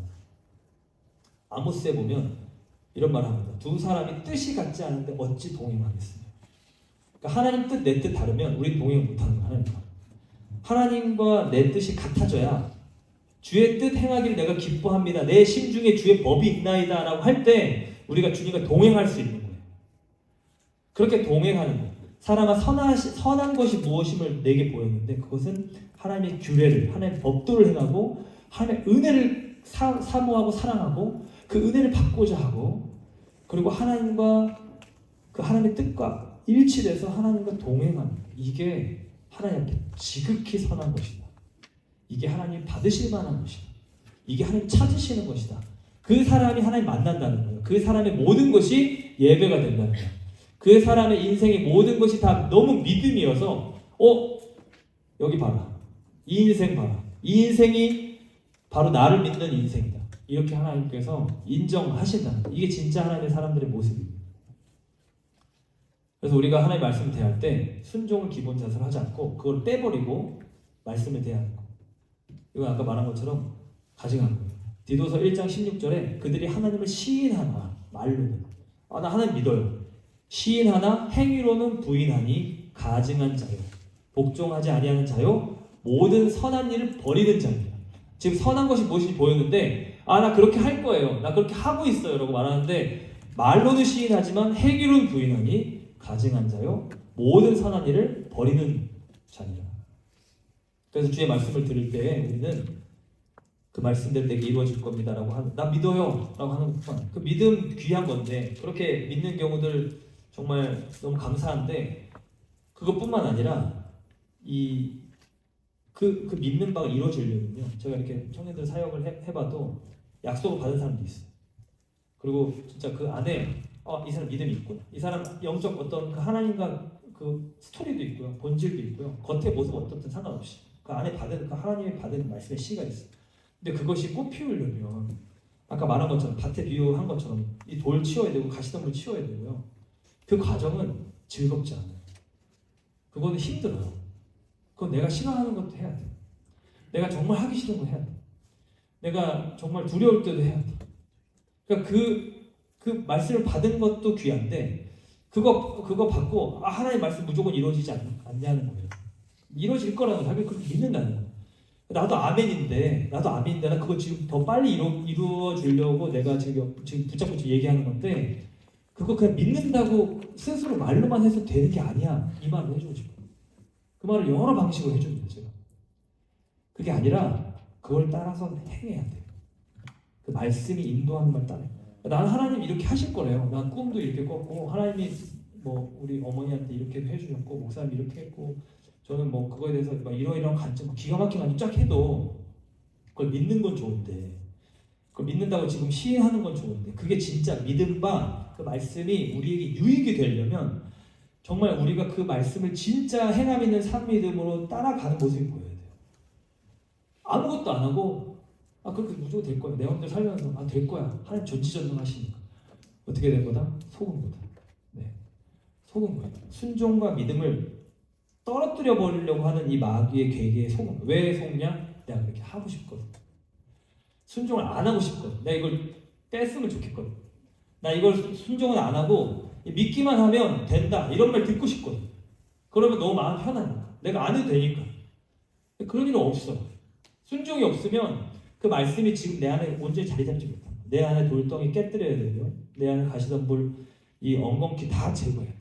아모스에 보면 이런 말을 합니다. 두 사람이 뜻이 같지 않은데 어찌 동행하겠습니까? 그러니까 하나님 뜻 내 뜻 다르면 우리 동행 못하는 거 하나님과 내 뜻이 같아져야 주의 뜻 행하기를 내가 기뻐합니다. 내 심중에 주의 법이 있나이다 라고 할 때 우리가 주님과 동행할 수 있는 거예요. 그렇게 동행하는 거예요. 사람아 선한 것이 무엇임을 내게 보였는데 그것은 하나님의 규례를, 하나님의 법도를 행하고 하나님의 은혜를 사모하고 사랑하고 그 은혜를 받고자 하고 그리고 하나님과 그 하나님의 뜻과 일치돼서 하나님과 동행하는 이게 하나님 앞에 지극히 선한 것이다. 이게 하나님 받으실 만한 것이다. 이게 하나님 찾으시는 것이다. 그 사람이 하나님 만난다는 거예요. 그 사람의 모든 것이 예배가 된다는 거예요. 그 사람의 인생의 모든 것이 다 너무 믿음이어서 여기 봐라. 이 인생 봐라. 이 인생이 바로 나를 믿는 인생이다. 이렇게 하나님께서 인정하신다는 거예요. 이게 진짜 하나님의 사람들의 모습입니다. 그래서 우리가 하나님의 말씀을 대할 때 순종을 기본 자세로 하지 않고 그걸 빼버리고 말씀을 대하는 거. 이건 아까 말한 것처럼 가증한 거예요. 디도서 1장 16절에 그들이 하나님을 시인하나 말로는 나 하나님 믿어요. 시인하나 행위로는 부인하니 가증한 자요. 복종하지 아니하는 자요. 모든 선한 일을 버리는 자입니다. 지금 선한 것이 무엇인지 보였는데 나 그렇게 할 거예요. 나 그렇게 하고 있어요. 라고 말하는데 말로는 시인하지만 행위로는 부인하니 가증한 자요. 모든 선한 일을 버리는 자니라. 그래서 주의 말씀을 들을 때 우리는 그 말씀대로 내게 이루어질 겁니다라고 하는 나 믿어요 라고 하는 것뿐 그 믿음 귀한 건데 그렇게 믿는 경우들 정말 너무 감사한데 그것뿐만 아니라 그 믿는 바가 이루어지려면요 제가 이렇게 청년들 사역을 해봐도 약속을 받은 사람도 있어요. 그리고 진짜 그 안에 이 사람 믿음이 있구나. 이 사람 영적 어떤 그 하나님과 그 스토리도 있고요. 본질도 있고요. 겉의 모습 어떻든 상관없이 그 안에 받은 그 하나님이 받은 말씀의 씨가 있어요. 근데 그것이 꽃 피우려면 아까 말한 것처럼 밭에 비유한 것처럼 이 돌 치워야 되고 가시덤불 치워야 되고요. 그 과정은 즐겁지 않아요. 그거는 힘들어요. 그건 내가 싫어하는 것도 해야 돼. 내가 정말 하기 싫은 거 해야 돼. 내가 정말 두려울 때도 해야 돼. 그러니까 그 말씀을 받은 것도 귀한데 그거 받고 하나님 말씀 무조건 이루어지지 않냐는 거예요. 이루어질 거라는 거예요. 그렇게 믿는다는 거예요. 나도 아멘인데 나 그거 지금 더 빨리 이루어지려고 내가 지금 붙잡고 얘기하는 건데 그거 그냥 믿는다고 스스로 말로만 해서 되는 게 아니야. 이 말을 해주고 싶어요. 그 말을 여러 방식으로 해줍니다. 제가. 그게 아니라 그걸 따라서 행해야 돼요. 그 말씀이 인도하는 말 따라. 나는 하나님 이렇게 하실 거래요. 난 꿈도 이렇게 꿨고 하나님이 우리 어머니한테 이렇게 해주셨고 목사님 이렇게 했고 저는 그거에 대해서 이러이러한 관점 기가 막힌 관점 쫙 해도 그걸 믿는 건 좋은데 그걸 믿는다고 지금 시인하는 건 좋은데 그게 진짜 믿음과 그 말씀이 우리에게 유익이 되려면 정말 우리가 그 말씀을 진짜 행함 있는 산 믿음으로 따라가는 모습이 보여야 돼요. 아무것도 안 하고 그렇게 무조건 될 거야. 내 마음대로 살면서 될 거야. 하나님 전지전능하시니까 어떻게 된 거다? 속은 거다. 네, 속은 거예요. 순종과 믿음을 떨어뜨려 버리려고 하는 이 마귀의 계계에 속은 거예요. 왜 속냐? 내가 그렇게 하고 싶거든. 순종을 안 하고 싶거든. 내가 이걸 뺐으면 좋겠거든. 나 이걸 순종을 안 하고 믿기만 하면 된다. 이런 말 듣고 싶거든. 그러면 너무 마음 편하니까. 내가 안 해도 되니까. 그런 일은 없어. 순종이 없으면 그 말씀이 지금 내 안에 온전히 자리 잡지 못합니다. 내 안에 돌덩이 깨뜨려야 되고요. 내 안에 가시덤불 이 엉겅퀴 다 제거해야 돼요.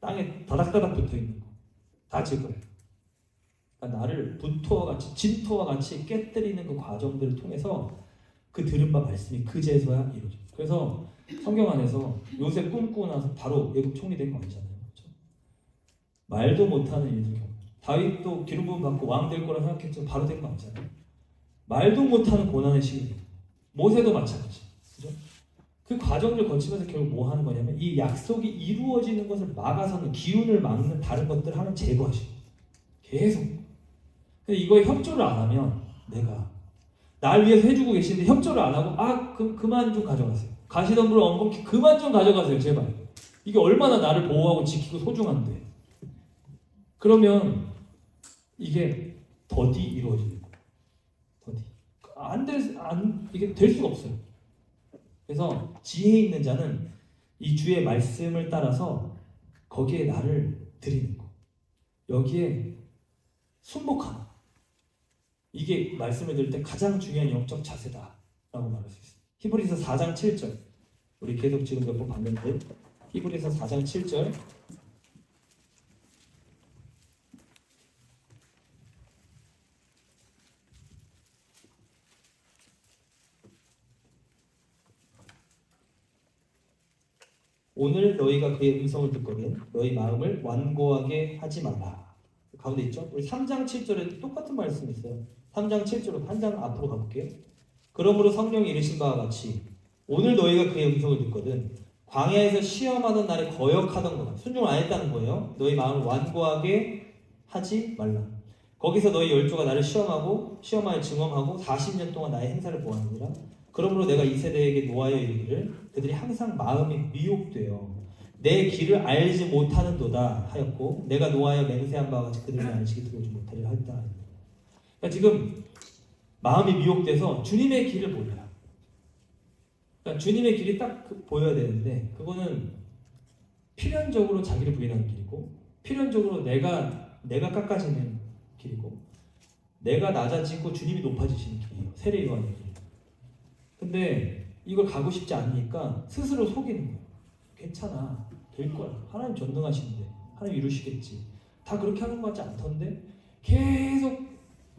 땅에 다닥다닥 붙어있는 거 다 제거해요. 그러니까 나를 분토와 같이 진토와 같이 깨뜨리는 그 과정들을 통해서 그 들은 바 말씀이 그제서야 이루어져요. 그래서 성경 안에서 요셉 꿈꾸고 나서 바로 외국 총리 된 거 아니잖아요. 그렇죠? 말도 못하는 일들 다윗도 기름 부음 받고 왕 될 거라 생각했지만 바로 된 거 아니잖아요. 말도 못하는 고난의 시기. 모세도 마찬가지. 그죠? 그 과정을 거치면서 결국 뭐 하는 거냐면 이 약속이 이루어지는 것을 막아서는 기운을 막는 다른 것들을 하나 제거하시고 계속. 근데 이거에 협조를 안 하면 내가 날 위해서 해주고 계시는데 협조를 안 하고 그만 좀 가져가세요. 가시덤불 엉겅퀴 그만 좀 가져가세요. 제발. 이게 얼마나 나를 보호하고 지키고 소중한데. 그러면 이게 더디 이루어지는 거예요. 이게 될 수가 없어요. 그래서 지혜 있는 자는 이 주의 말씀을 따라서 거기에 나를 드리는 거. 여기에 순복하는 거. 이게 말씀을 들을 때 가장 중요한 영적 자세다라고 말할 수 있어요. 히브리서 4장 7절. 우리 계속 지금 몇 번 봤는데 히브리서 4장 7절 오늘 너희가 그의 음성을 듣거든 너희 마음을 완고하게 하지 말라. 가운데 있죠? 우리 3장 7절에 똑같은 말씀이 있어요. 3장 7절로 한 장 앞으로 가볼게요. 그러므로 성령이 이르신 바와 같이 오늘 너희가 그의 음성을 듣거든 광야에서 시험하던 날에 거역하던 거다. 순종을 안 했다는 거예요. 너희 마음을 완고하게 하지 말라. 거기서 너희 열조가 나를 시험하여 증언하고 40년 동안 나의 행사를 보았느니라. 그러므로 내가 이 세대에게 노하여 이르기를 그들이 항상 마음이 미혹되어 내 길을 알지 못하는도다 하였고 내가 노하여 맹세한 바와 같이 그들이 안식이 들어오지 못하리라 했다. 그러니까 지금 마음이 미혹돼서 주님의 길을 몰라. 그러니까 주님의 길이 딱 보여야 되는데 그거는 필연적으로 자기를 부인하는 길이고 필연적으로 내가 깎아지는 길이고 내가 낮아지고 주님이 높아지시는 길이에요. 세례 요한의 길. 근데 이걸 가고 싶지 않으니까 스스로 속이는 거예요. 괜찮아, 될 거야. 하나님 전능하신데 하나님 이루시겠지. 다 그렇게 하는 것 같지 않던데 계속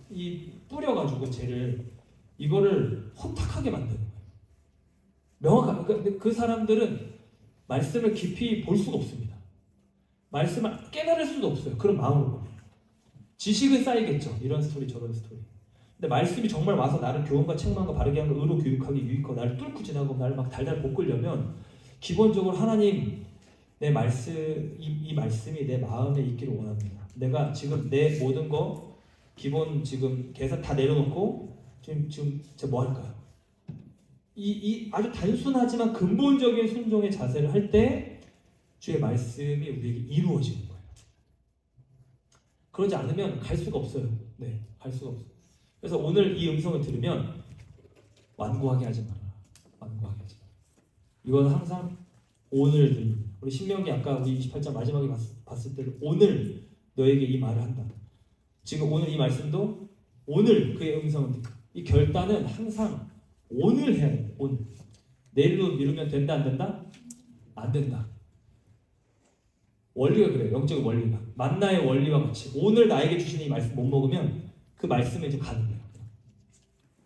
이 뿌려가지고 죄를 이거를 혼탁하게 만드는 거예요. 명확하게 그 사람들은 말씀을 깊이 볼 수가 없습니다. 말씀을 깨달을 수도 없어요. 그런 마음으로. 지식은 쌓이겠죠. 이런 스토리 저런 스토리. 근데 말씀이 정말 와서 나를 교훈과 책망과 바르게 하는 의로 교육하기 유익하고 나를 뚫고 지나고 나를 막 달달 볶으려면 기본적으로 하나님 내 말씀 이 말씀이 내 마음에 있기를 원합니다. 내가 지금 내 모든 거 기본 지금 계산 다 내려놓고 지금 제가 뭐 할까요? 이 아주 단순하지만 근본적인 순종의 자세를 할 때 주의 말씀이 우리에게 이루어지는 거예요. 그러지 않으면 갈 수가 없어요. 네, 갈 수가 없어요. 그래서 오늘 이 음성을 들으면 완고하게 하지 마라. 완고하게 하지 마라. 이건 항상 오늘 들립니다. 우리 신명기 아까 우리 28장 마지막에 봤을 때도 오늘 너에게 이 말을 한다. 지금 오늘 이 말씀도 오늘 그의 음성을 듣고 이 결단은 항상 오늘 해야 돼요. 오늘. 내일로 미루면 된다 안 된다? 안 된다. 원리가 그래요. 영적 원리가. 만나의 원리와 같이 오늘 나에게 주시는 이 말씀 못 먹으면 그 말씀에 이제 가는 거예요.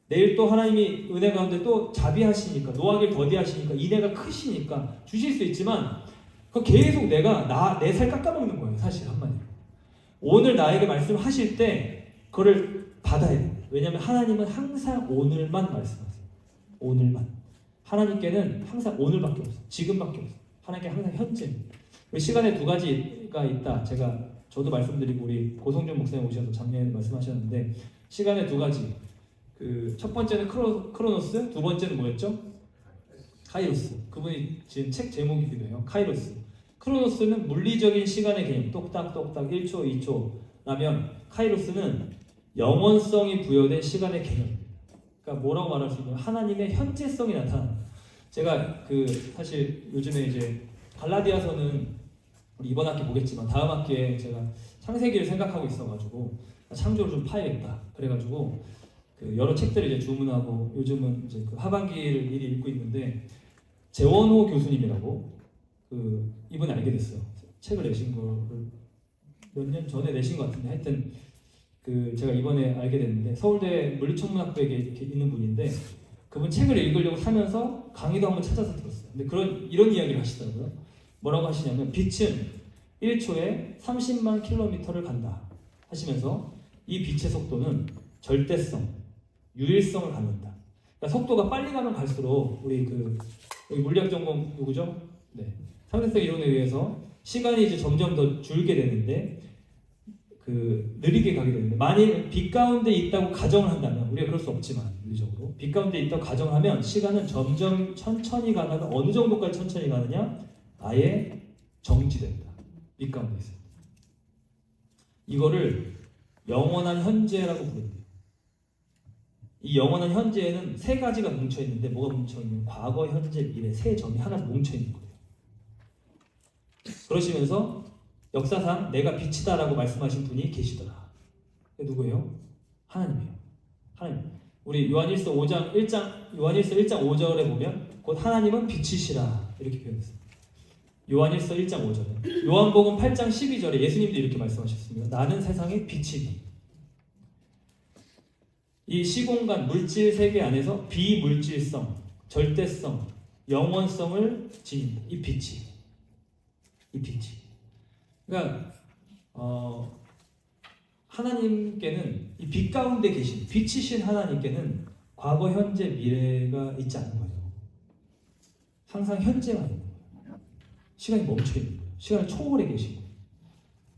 내일 또 하나님이 은혜 가운데 또 자비하시니까 노하기를 더디하시니까 인애가 크시니까 주실 수 있지만 그 계속 내가 내 살 깎아먹는 거예요. 사실 한마디로. 오늘 나에게 말씀하실 때 그거를 받아야 돼요. 왜냐하면 하나님은 항상 오늘만 말씀하세요. 오늘만. 하나님께는 항상 오늘밖에 없어요. 지금밖에 없어요. 하나님께 항상 현재입니다. 시간에 두 가지가 있다. 저도 말씀드리고 우리 고성준 목사님 오셔서 작년에 말씀하셨는데 시간에 두 가지. 그 첫 번째는 크로노스, 두 번째는 뭐였죠? 카이로스. 그분이 지금 책 제목이기도 해요. 카이로스. 크로노스는 물리적인 시간의 개념, 똑딱똑딱 1초, 2초라면 카이로스는 영원성이 부여된 시간의 개념입니다. 그러니까 뭐라고 말할 수 있냐면 하나님의 현재성이 나타나는. 제가 사실 요즘에 이제 갈라디아서는 우리 이번 학기 보겠지만 다음 학기에 제가 창세기를 생각하고 있어가지고 창조를 좀 파야겠다. 그래가지고 여러 책들을 이제 주문하고 요즘은 이제 하반기를 미리 읽고 있는데 재원호 교수님이라고 이분이 알게 됐어요. 책을 내신 거를 몇 년 전에 내신 것 같은데 하여튼 제가 이번에 알게 됐는데 서울대 물리천문학부에 이렇게 있는 분인데 그분 책을 읽으려고 사면서 강의도 한번 찾아서 들었어요. 근데 이런 이야기를 하시더라고요. 뭐라고 하시냐면 빛은 1초에 30만 킬로미터를 간다 하시면서 이 빛의 속도는 절대성, 유일성을 갖는다. 그러니까 속도가 빨리 가면 갈수록 우리 물리학 전공 누구죠? 네. 상대성 이론에 의해서 시간이 이제 점점 더 줄게 되는데 느리게 가게 되는데 만일 빛 가운데 있다고 가정을 한다면 우리가 그럴 수 없지만 물리적으로 빛 가운데 있다고 가정을 하면 시간은 점점 천천히 가다가 어느 정도까지 천천히 가느냐? 아예 정지된다. 빛 가운데 있어요. 이거를 영원한 현재라고 부릅니다. 이 영원한 현재에는 세 가지가 뭉쳐 있는데 뭐가 뭉쳐 있는? 과거, 현재, 미래 세 점이 하나 뭉쳐 있는 거예요. 그러시면서 역사상 내가 빛이다라고 말씀하신 분이 계시더라. 누구예요? 하나님이에요. 하나님. 우리 요한일서 1장 5절에 보면 곧 하나님은 빛이시라 이렇게 표현했어요. 요한일서 1장 5절에. 요한복음 8장 12절에 예수님도 이렇게 말씀하셨습니다. 나는 세상의 빛이니. 이 시공간 물질 세계 안에서 비물질성, 절대성, 영원성을 지닌 이 빛이 이 빛이. 그러니까 하나님께는 이 빛 가운데 계신 빛이신 하나님께는 과거, 현재, 미래가 있지 않은 거예요. 항상 현재만 있는 거예요. 시간이 멈춰 있는 거예요. 시간을 초월해 계신 거예요.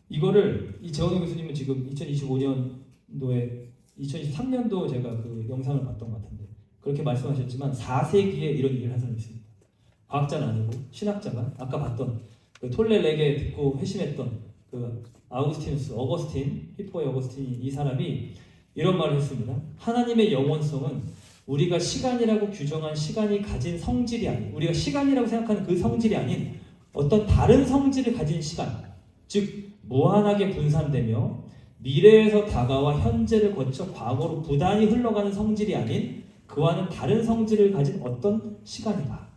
이거를 이 재원호 교수님은 지금 2025년도에 2023년도 제가 그 영상을 봤던 것 같은데 그렇게 말씀하셨지만 4세기에 이런 얘기를 한 사람이 있습니다. 과학자는 아니고 신학자가 아까 봤던 그 톨레렉에 듣고 회심했던 그 어거스틴, 히포의 어거스틴이 이 사람이 이런 말을 했습니다. 하나님의 영원성은 우리가 시간이라고 규정한 시간이 가진 성질이 아닌, 우리가 시간이라고 생각하는 그 성질이 아닌 어떤 다른 성질을 가진 시간, 즉 무한하게 분산되며 미래에서 다가와 현재를 거쳐 과거로 부단히 흘러가는 성질이 아닌 그와는 다른 성질을 가진 어떤 시간이다.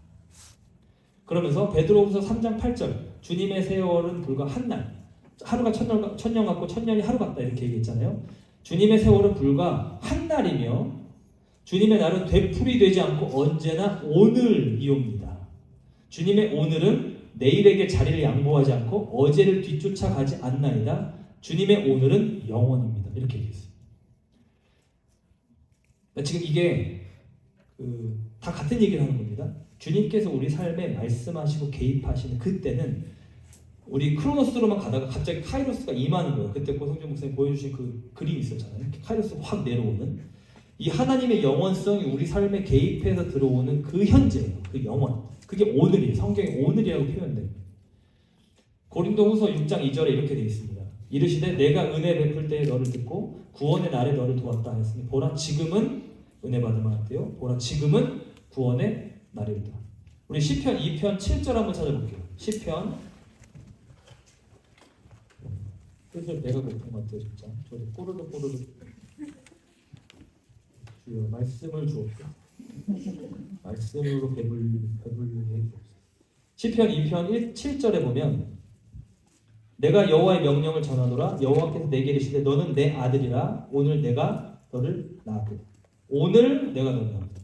그러면서 베드로후서 3장 8절 주님의 세월은 불과 한 날, 하루가 천년 같고 천년이 하루 같다 이렇게 얘기했잖아요. 주님의 세월은 불과 한 날이며 주님의 날은 되풀이되지 않고 언제나 오늘이옵니다. 주님의 오늘은 내일에게 자리를 양보하지 않고 어제를 뒤쫓아가지 않나이다. 주님의 오늘은 영원입니다. 이렇게 얘기했어요. 지금 이게 다 같은 얘기를 하는 겁니다. 주님께서 우리 삶에 말씀하시고 개입하시는 그때는 우리 크로노스로만 가다가 갑자기 카이로스가 임하는 거예요. 그때 고성준 목사님 보여주신 그 그림이 있었잖아요. 카이로스가 확 내려오는 이 하나님의 영원성이 우리 삶에 개입해서 들어오는 그 현재예요. 그 영원. 그게 오늘이에요. 성경에 오늘이라고 표현돼요. 고린도후서 6장 2절에 이렇게 되어 있습니다. 이르시되 내가 은혜 베풀 때에 너를 듣고 구원의 날에 너를 도왔다 하였으니 보라 지금은 은혜 받으면 안 돼요. 보라 지금은 구원의 날이다. 우리 시편 2편 7절 한번 찾아볼게요. 시편 그래서 배가 고픈 것 같아요. 진짜 저도 꼬르륵 주여 말씀을 주옵소서. 말씀으로 배불리게 해주옵소서. 시편 2편 7절에 보면 내가 여호와의 명령을 전하노라 여호와께서 내게 이르시되 너는 내 아들이라 오늘 내가 너를 낳았고 오늘 내가 너를 낳았다.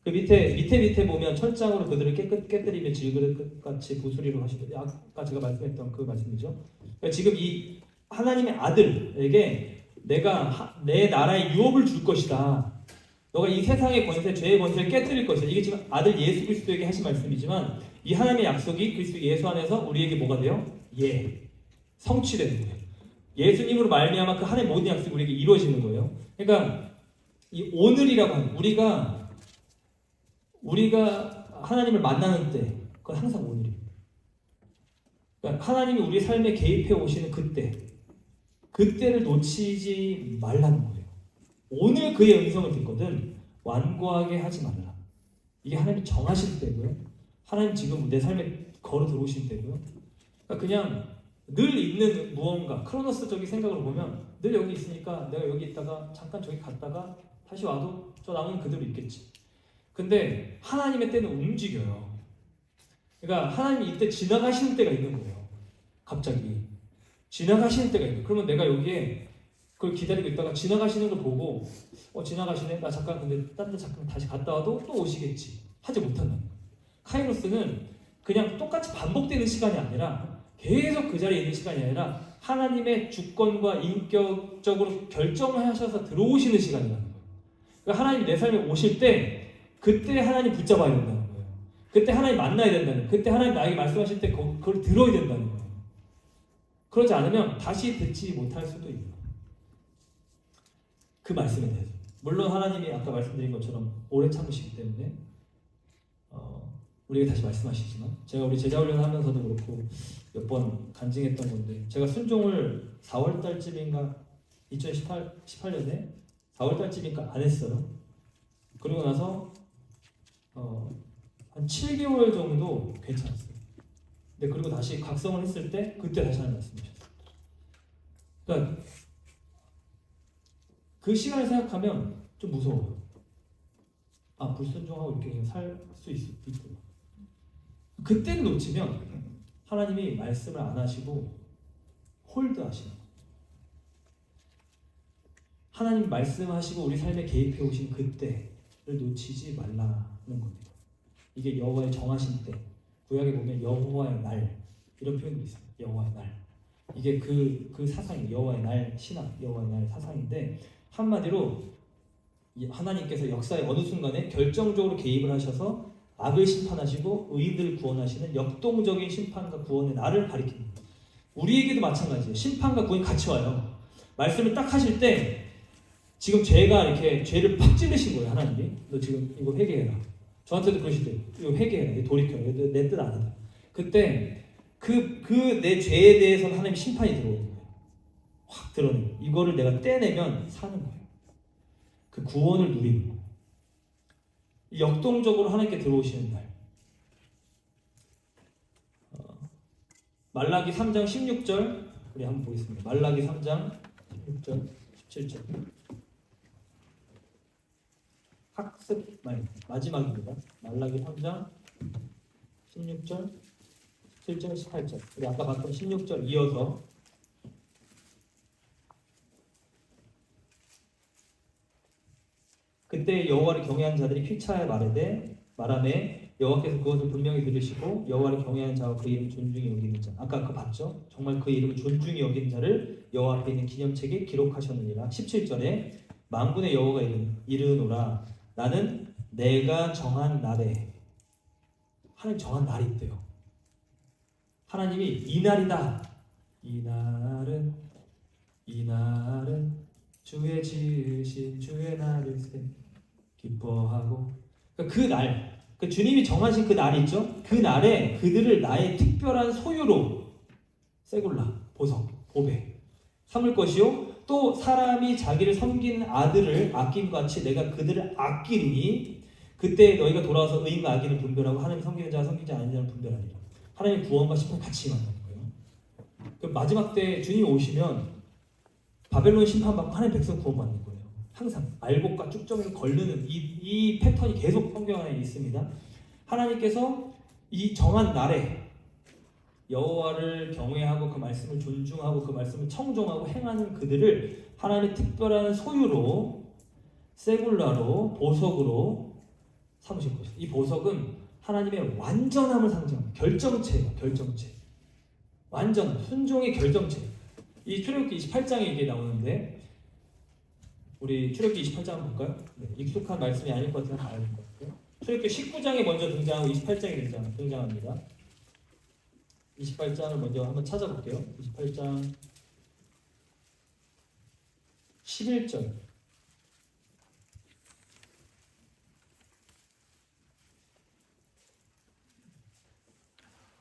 그 밑에 보면 철장으로 그들을 깨뜨리며 질그릇같이 부수리로 하시되 아까 제가 말씀했던 그 말씀이죠. 그러니까 지금 이 하나님의 아들에게 내가 내 나라에 유업을 줄 것이다. 너가 이 세상의 권세, 죄의 권세를 깨뜨릴 것이다. 이게 지금 아들 예수 그리스도에게 하신 말씀이지만 이 하나님의 약속이 그리스도 예수 안에서 우리에게 뭐가 돼요? 성취되는 거예요. 예수님으로 말미암아 그 하나님의 모든 약속이 우리에게 이루어지는 거예요. 그러니까 이 오늘이라고 하는 우리가 하나님을 만나는 때 그건 항상 오늘이에요. 그러니까 하나님이 우리 삶에 개입해 오시는 그때를 놓치지 말라는 거예요. 오늘 그의 음성을 듣거든 완고하게 하지 말라. 이게 하나님이 정하실 때고요. 하나님 지금 내 삶에 걸어 들어오실 때고요. 그러니까 그냥 늘 있는 무언가 크로노스적인 생각으로 보면 늘 여기 있으니까 내가 여기 있다가 잠깐 저기 갔다가 다시 와도 저 나무는 그대로 있겠지. 근데 하나님의 때는 움직여요. 그러니까 하나님이 이때 지나가시는 때가 있는 거예요. 갑자기 지나가시는 때가 있는 거예요. 그러면 내가 여기에 그걸 기다리고 있다가 지나가시는 걸 보고 지나가시네? 나 잠깐 근데 딴 데 잠깐 다시 갔다 와도 또 오시겠지 하지 못한다는 거예요. 카이로스는 그냥 똑같이 반복되는 시간이 아니라 계속 그 자리에 있는 시간이 아니라 하나님의 주권과 인격적으로 결정하셔서 들어오시는 시간이라는 거예요. 그러니까 하나님이 내 삶에 오실 때 그때 하나님 붙잡아야 된다는 거예요. 그때 하나님 만나야 된다는 거예요. 그때 하나님 나에게 말씀하실 때 그걸 들어야 된다는 거예요. 그러지 않으면 다시 듣지 못할 수도 있는 거예요. 그 말씀에 대해서. 물론 하나님이 아까 말씀드린 것처럼 오래 참으시기 때문에 우리에게 다시 말씀하시지만 제가 우리 제자훈련 하면서도 그렇고 몇 번 간증했던 건데 제가 순종을 4월달쯤인가 2018년에 4월달쯤인가 안 했어요. 그리고 나서 한 7개월 정도 괜찮았어요. 근데 그리고 다시 각성을 했을 때 그때 다시 하는 말씀이셨어요. 그러니까 그 시간을 생각하면 좀 무서워요. 불순종하고 이렇게 살 수 있구나. 그때를 놓치면 하나님이 말씀을 안 하시고 홀드하시는 거예요. 하나님 말씀하시고 우리 삶에 개입해 오신 그때를 놓치지 말라는 겁니다. 이게 여호와의 정하신 때, 구약에 보면 여호와의 날, 이런 표현이 있어요. 여호와의 날. 이게 그 사상이 여호와의 날 신학, 여호와의 날 사상인데 한마디로 하나님께서 역사의 어느 순간에 결정적으로 개입을 하셔서 악을 심판하시고 의인들을 구원하시는 역동적인 심판과 구원의 날을 가리킵니다. 우리에게도 마찬가지예요. 심판과 구원이 같이 와요. 말씀을 딱 하실 때 지금 죄가 이렇게 죄를 팍 찔르신 거예요. 하나님이 너 지금 이거 회개해라. 저한테도 그러시대요. 이거 회개해라. 이거 돌이켜라. 내 뜻 아니다. 그때 그 내 죄에 대해서는 하나님의 심판이 들어오는 거예요. 확 드러내요. 이거를 내가 떼내면 사는 거예요. 그 구원을 누리는 거예요. 역동적으로 하나님께 들어오시는 날. 말라기 3장 16절 우리 한번 보겠습니다. 말라기 3장 16절 17절 학습 마지막입니다. 말라기 3장 16절 17절 18절 우리 아까 봤던 16절 이어서 그때 여호와를 경외하는 자들이 피차에 말하매 여호와께서 그것을 분명히 들으시고 여호와를 경외하는 자와 그 이름을 존중히 여기는 자 아까 그거 봤죠? 정말 그 이름을 존중히 여기는 자를 여호와 앞에 있는 기념책에 기록하셨느니라. 17절에 만군의 여호와가 이르노라 나는 내가 정한 날에 하나님 정한 날이 있대요. 하나님이 이 날이다. 이 날은 주의 지으신 주의 날을 기뻐하고 그 날, 그 주님이 정하신 그 날이 있죠. 그 날에 그들을 나의 특별한 소유로 세굴라, 보석, 보배 삼을 것이요 또 사람이 자기를 섬기는 아들을 아낌과 같이 내가 그들을 아끼리니 그때 너희가 돌아와서 의인과 악인을 분별하고 하나님 섬기는 자와 섬기지 않는 자를 분별하리라. 하나님의 구원과 심판 같이 임한다는 거예요. 그 마지막 때 주님이 오시면 바벨론 심판받고 하나님 백성 구원받는 거예요. 항상 알곡과 쭉정이를 걸르는 이 패턴이 계속 성경 안에 있습니다. 하나님께서 이 정한 날에 여호와를 경외하고 그 말씀을 존중하고 그 말씀을 청종하고 행하는 그들을 하나님의 특별한 소유로 세굴라로 보석으로 삼으실 것이다. 이 보석은 하나님의 완전함을 상징합니다. 결정체예요. 결정체. 완전 순종의 결정체. 이 출애굽기 28장에 이게 나오는데 우리 출애굽기 28장 한번 볼까요? 네, 익숙한 말씀이 아닐 것 같아서 봐야 될 것 같아요. 출애굽기 19장에 먼저 등장하고 28장에 등장합니다. 28장을 먼저 한번 찾아볼게요. 28장 11절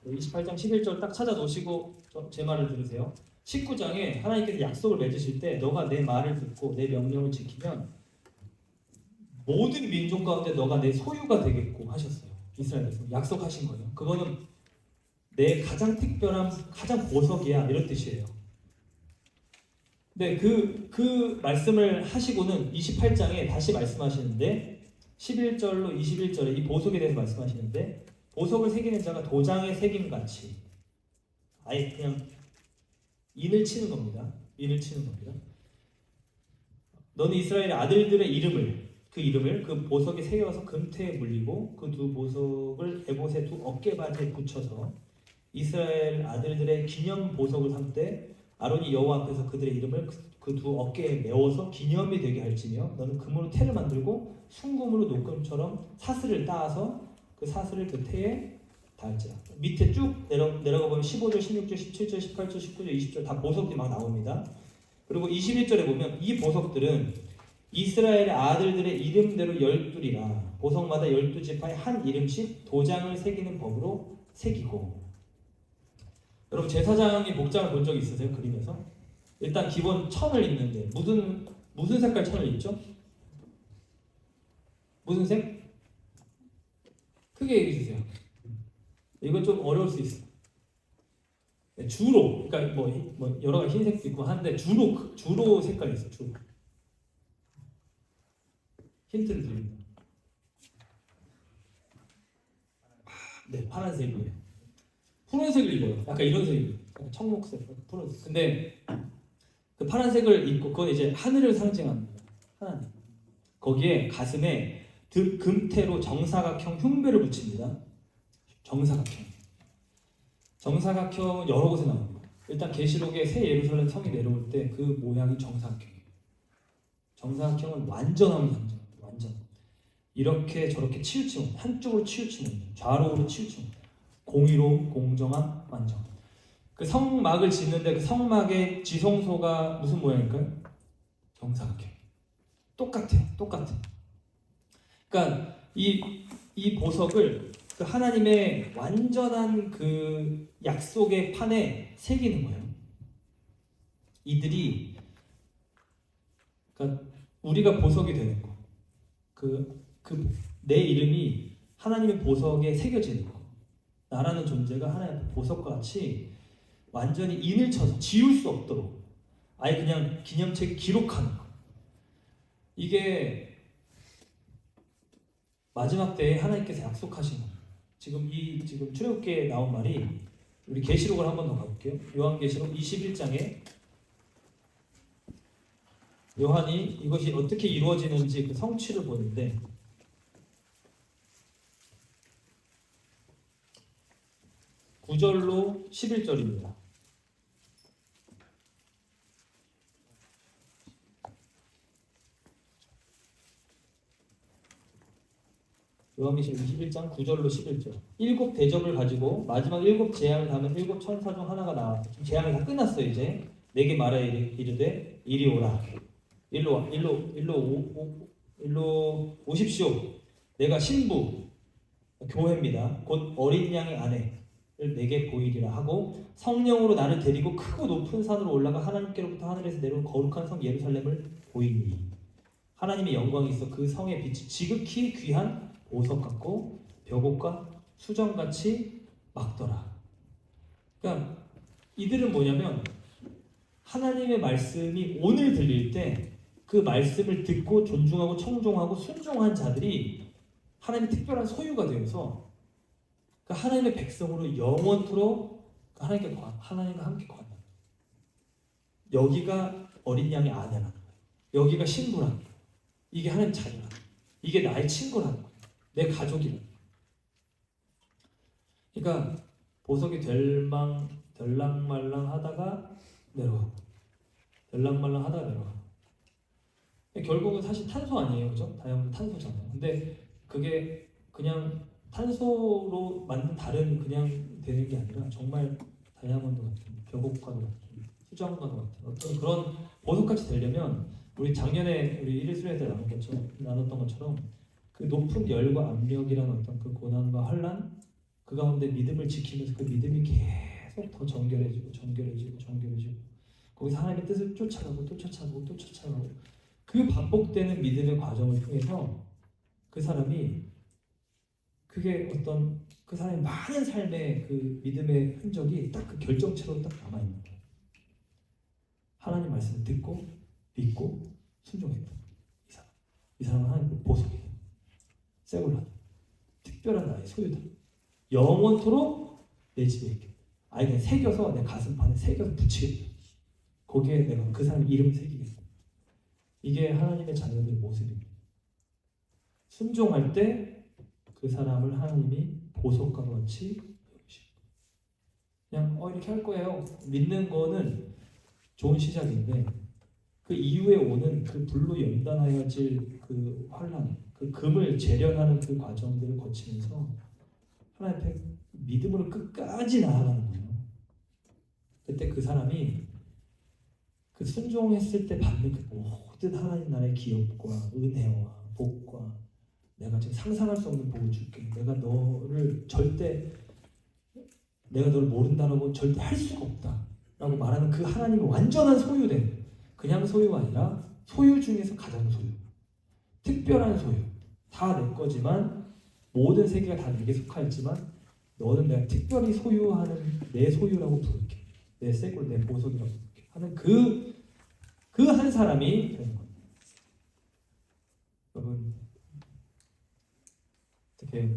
28장 11절 딱 찾아 놓으시고 제 말을 들으세요. 19장에 하나님께서 약속을 맺으실 때 너가 내 말을 듣고 내 명령을 지키면 모든 민족 가운데 너가 내 소유가 되겠고 하셨어요. 이스라엘에서 약속하신 거예요. 그거는 내 가장 특별한 가장 보석이야 이런 뜻이에요. 근데 그 말씀을 하시고는 28장에 다시 말씀하시는데 11절로 21절에 이 보석에 대해서 말씀하시는데 보석을 새기는 자가 도장에 새김같이 아예 그냥 인을 치는 겁니다. 인을 치는 겁니다. 너는 이스라엘의 아들들의 이름을 그 보석에 새겨서 금태에 물리고 그 두 보석을 에봇의 두 어깨바지에 붙여서 이스라엘 아들들의 기념 보석을 삼되 아론이 여호와 앞에서 그들의 이름을 그 두 어깨에 메워서 기념이 되게 할지며 너는 금으로 태를 만들고 순금으로 녹금처럼 사슬을 따서 그 사슬을 그 태에 닿을지라. 밑에 쭉 내려가 보면 15절, 16절, 17절, 18절, 19절, 20절 다 보석들이 막 나옵니다. 그리고 21절에 보면 이 보석들은 이스라엘의 아들들의 이름대로 12이라 보석마다 12지파에 한 이름씩 도장을 새기는 법으로 새기고. 여러분 제사장의 복장을 본 적 있으세요? 그림에서? 일단 기본 천을 입는데 무슨 색깔 천을 입죠? 무슨 색? 크게 얘기해 주세요. 이건 좀 어려울 수 있어요. 주로, 그러니까 뭐 여러 가지 흰색도 있고 한데 주로 색깔이 있어요. 주로. 힌트를 드립니다. 네, 파란색이에요. 푸른색을 입어요. 약간 이런 색이에요. 청록색, 푸른색. 근데 그 파란색을 입고 그건 이제 하늘을 상징합니다. 하나님. 거기에 가슴에 금태로 정사각형 흉배를 붙입니다. 정사각형. 정사각형은 여러 곳에 나옵니다. 일단 계시록에 새 예루살렘 성이 내려올 때 그 모양이 정사각형이에요. 정사각형은 완전함을 상징합니다. 완전. 이렇게 저렇게 치우치 못, 한쪽으로 치우치 못, 좌로우로 치우치 못, 공의로움, 공정함, 완전. 그 성막을 짓는데 그 성막의 지성소가 무슨 모양일까요? 정사각형. 똑같아요. 똑같아. 그러니까 이 보석을 그 하나님의 완전한 그 약속의 판에 새기는 거예요. 이들이 그러니까 우리가 보석이 되는 거. 내 이름이 하나님의 보석에 새겨지는 거. 나라는 존재가 하나님의 보석과 같이 완전히 인을 쳐서 지울 수 없도록 아예 그냥 기념책에 기록하는 거. 이게 마지막 때에 하나님께서 약속하신 거. 지금 출애굽기에 나온 말이 우리 계시록을 한 번 더 가볼게요. 요한계시록 21장에 요한이 이것이 어떻게 이루어지는지 그 성취를 보는데 9절로 11절입니다. 요한계시록 21장 9절로 11절. 7 대접을 가지고 마지막 7 재앙을 담은 7 천사 중 하나가 나왔다. 지금 재앙이 다 끝났어요. 이제 내게 말하여 이르되 이리 오라. 일로 오십시오. 내가 신부 교회입니다. 곧 어린 양의 아내를 내게 보이리라 하고 성령으로 나를 데리고 크고 높은 산으로 올라가 하나님께로부터 하늘에서 내려온 거룩한 성 예루살렘을 보이니 하나님의 영광이 있어 그 성의 빛이 지극히 귀한 보석 같고 벽옥과 수정같이 막더라. 그러니까 이들은 뭐냐면 하나님의 말씀이 오늘 들릴 때 그 말씀을 듣고 존중하고 청종하고 순종한 자들이 하나님의 특별한 소유가 되어서 하나님의 백성으로 영원토록 하나님과 함께 거한다. 여기가 어린 양의 아내라는 거예요. 여기가 신부라는 거예요. 이게 하나님 자녀라는 거예요. 이게 나의 친구라는 거예요. 내 가족이라는 거예요. 그러니까 보석이 될랑말랑 하다가 내려가고 될랑말랑 하다가 내려가고 결국은 사실 탄소 아니에요. 그죠? 다이아몬드 탄소잖아요. 근데 그게 그냥 탄소로 만든 다른 그냥 되는 게 아니라 정말 다이아몬드 같은 벽옥과도 같은 수정과도 같은 어떤 그런 보석같이 되려면 우리 작년에 우리 1일수련회 때 나눴던 것처럼 그 높은 열과 압력이라는 어떤 그 고난과 환난 그 가운데 믿음을 지키면서 그 믿음이 계속 더 정결해지고 거기서 하나님의 뜻을 쫓아가고 그 반복되는 믿음의 과정을 통해서 그 사람이 그게 어떤 그 사람의 많은 삶의 그 믿음의 흔적이 딱 그 결정체로 딱 남아있는 거예요. 하나님 말씀을 듣고 믿고 순종했다. 이 사람은 하나님의 보석이에요. 세골라 특별한 나의 소유다. 영원토록 내 집에 있게. 아예 그냥 새겨서 내 가슴판에 새겨서 붙이겠다. 거기에 내가 그 사람의 이름을 새기겠다. 이게 하나님의 자녀들의 모습입니다. 순종할 때 그 사람을 하나님이 보석과 같이 배우시고 그냥 이렇게 할 거예요. 믿는 거는 좋은 시작인데 그 이후에 오는 그 불로 연단하여질 그 환란, 그 금을 재련하는 그 과정들을 거치면서 하나님 앞에 믿음으로 끝까지 나아가는 거예요. 그때 그 사람이 그 순종했을 때 받는 그 모든 하나님 나라의 기업과 은혜와 복과 내가 지금 상상할 수 없는 복을 줄게. 내가 너를 모른다라고 절대 할 수가 없다라고 말하는 그 하나님의 완전한 소유된 그냥 소유가 아니라 소유 중에서 가장 소유, 특별한 소유, 다 내 거지만 모든 세계가 다 내게 속하였지만 너는 내가 특별히 소유하는 내 소유라고 부를게. 내 세골, 내 보석이라고 부를게 하는 그 한 사람이 되는 겁니다. 여러분 어떻게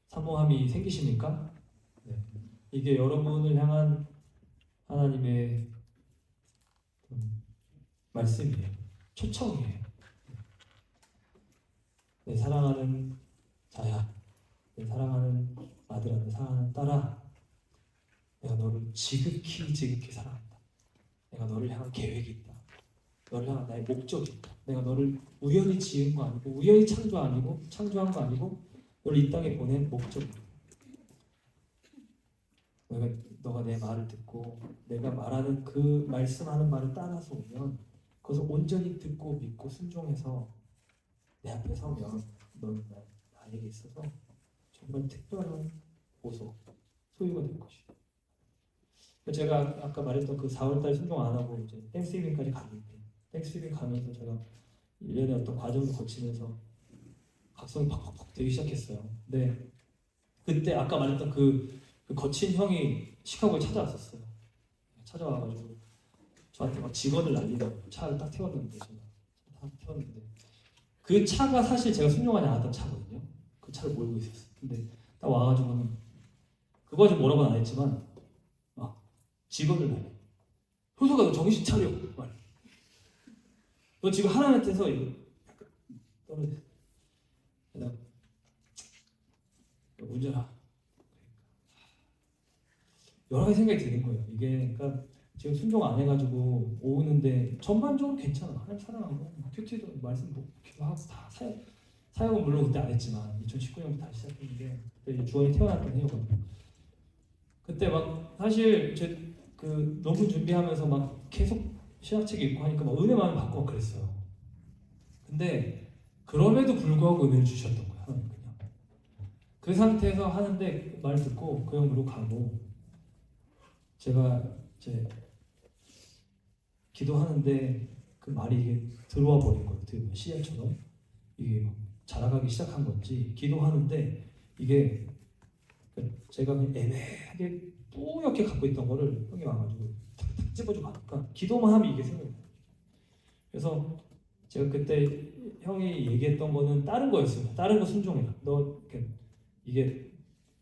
사모함이 생기십니까? 네. 이게 여러분을 향한 하나님의 말씀이에요. 초청이에요. 내 사랑하는 자야, 내 사랑하는 아들아, 내 사랑하는 딸아, 내가 너를 지극히 사랑한다. 내가 너를 향한 계획이 있다. 너를 향한 나의 목적이 있다. 내가 너를 우연히 지은 거 아니고 우연히 창조한 거 아니고 너를 이 땅에 보낸 목적이 있다. 너가 내 말을 듣고 내가 말하는 그 말씀하는 말을 따라서 오면 그것을 온전히 듣고 믿고 순종해서 내 앞에 서면 너는 나에게 있어서 정말 특별한 보석, 소유가 될 것이다. 제가 아까 말했던 그 4월달 순종 안 하고 이제 땡스기빙까지 갔는데 땡스기빙 가면서 제가 1년의 어떤 과정을 거치면서 각성이 팍팍팍 되기 시작했어요. 근데 그때 아까 말했던 그 거친 형이 시카고에 찾아왔었어요. 찾아와가지고 저한테 막 직원을 날리더라고요. 차를 딱 태웠는데 제가 딱 태웠는데 그 차가 사실 제가 순종하지 않았던 차거든요. 그 차를 몰고 있었어요. 근데 딱 와가지고는 그거 좀 뭐라고는 안 했지만 막 직원을 날려. 효소가 너 정신 차려. 말. 너 지금 하나님한테서 이거 약간 떨어져. 그다음 운전하. 여러 가지 생각이 드는 거예요. 이게 그러니까 지금 순종 안 해가지고 오는데 전반적으로 괜찮아. 하나님 사랑하고 큐티도 말씀 뭐 기도하고 다 사역은 물론 그때 안 했지만 2019년부터 다시 시작했는데 그때 주원이 태어났던 해였거든요. 그때 막 사실 제 그 논문 준비하면서 막 계속 신학책 읽고 하니까 막 은혜만 받고 막 그랬어요. 근데 그럼에도 불구하고 은혜를 주셨던 거예요. 하나님 그냥 그 상태에서 하는데 말 듣고 그 형으로 가고 제가 이제 기도하는데 그 말이 이게 들어와 버린 거예요. 되게 씨앗처럼 이게 막 자라가기 시작한 건지 기도하는데 이게 제가 애매하게 뿌옇게 갖고 있던 거를 형이 와가지고 탁탁 집어주고 가니까 기도만 하면 이게 생겨요. 그래서 제가 그때 형이 얘기했던 거는 다른 거였어요. 다른 거 순종해라. 너 이게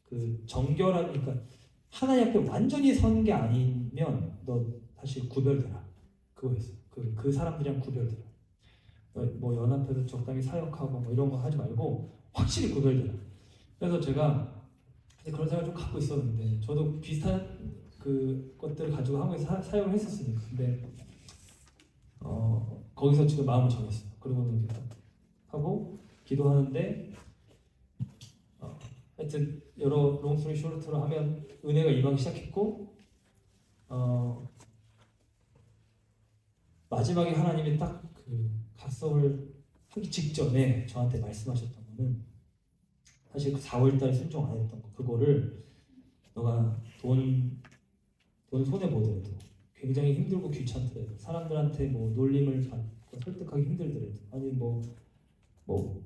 그 정결한 그러니까 하나님 앞에 완전히 선 게 아니면 너 사실 구별되라. 그거였어요. 그 사람들이랑 구별되라. 뭐 연합해서 적당히 사역하고 뭐 이런 거 하지 말고 확실히 구별되라. 그래서 제가 그런 생각을 좀 갖고 있었는데 저도 비슷한 그 것들을 가지고 한국에서 사역을 했었으니까 근데 거기서 지금 마음을 정했어요. 그러고는 이제 하고 기도하는데 하여튼 여러 롱스토리 쇼트로 하면 은혜가 임하기 시작했고 마지막에 하나님이 딱 그 각성을 하기 직전에 저한테 말씀하셨던 거는 사실 그 4월달에 순종 안 했던 거 그거를 너가 돈 손해 보더라도 굉장히 힘들고 귀찮더라도 사람들한테 뭐 놀림을 받고 설득하기 힘들더라도 아니 뭐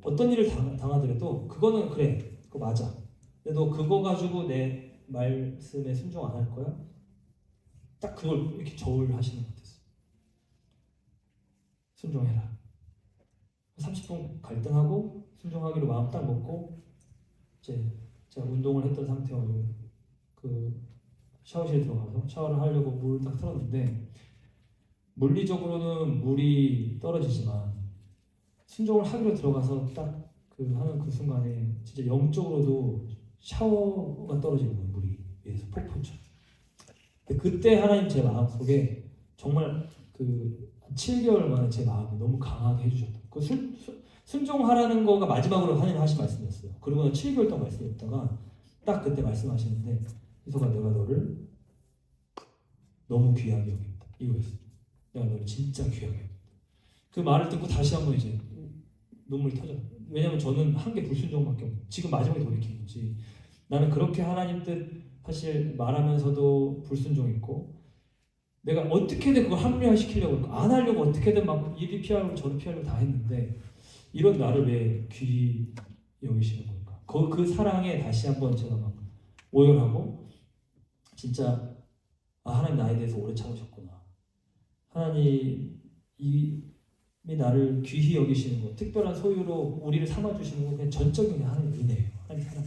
어떤 일을 당하더라도 그거는 그래 그거 맞아 근데 너 그거 가지고 내 말씀에 순종 안 할 거야? 딱 그걸 이렇게 저울하시는 것 같았어요. 순종해라. 30분 갈등하고 순종하기로 마음 딱 먹고 이제 제가 운동을 했던 상태여서 그 샤워실에 들어가서 샤워를 하려고 물을 딱 틀었는데 물리적으로는 물이 떨어지지만 순종을 하기로 들어가서 딱 그 하는 그 순간에 진짜 영적으로도 샤워가 떨어지는 거예요. 물이 위에서 폭포처럼. 근데 그때 하나님 제 마음속에 정말 그 7개월 만에 제 마음을 너무 강하게 해주셨다. 그 순종하라는 거가 마지막으로 하나님 하신 말씀이었어요. 그리고는 7개월 동안 말씀했다가 딱 그때 말씀하시는데 희소가 내가 너를 너무 귀하게 여긴다. 이거였어요. 내가 너를 진짜 귀하게 여긴다. 그 말을 듣고 다시 한번 이제 눈물이 터져요. 왜냐면 저는 한 게 불순종밖에 없고 지금 마지막에 돌이킨 거지. 나는 그렇게 하나님 뜻 사실 말하면서도 불순종했고 내가 어떻게든 그걸 합리화시키려고 안 하려고 어떻게든 막 이리 피하고 저리 피하려고 다 했는데 이런 나를 왜 귀히 여기시는 걸까? 그 사랑에 다시 한번 제가 막 오열하고 진짜 하나님 나에 대해서 오래 참으셨구나. 하나님이 나를 귀히 여기시는 것, 특별한 소유로 우리를 삼아주시는 것 그냥 전적인 하나님 은혜예요. 하나님 사랑.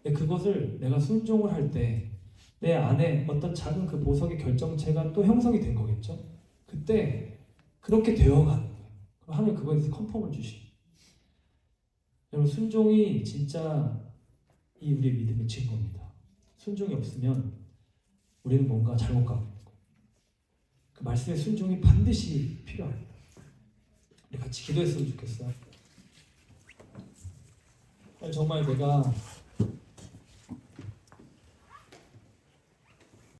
근데 그것을 내가 순종을 할 때 내 안에 어떤 작은 그 보석의 결정체가 또 형성이 된 거겠죠. 그때 그렇게 되어가는 거예요. 그럼 하나님 그거에 대해서 컨펌을 주시고 여러분 순종이 진짜 이 우리의 믿음의 증거입니다. 순종이 없으면 우리는 뭔가 잘못 가고 있고 그 말씀의 순종이 반드시 필요합니다. 우리 같이 기도했으면 좋겠어요. 정말 내가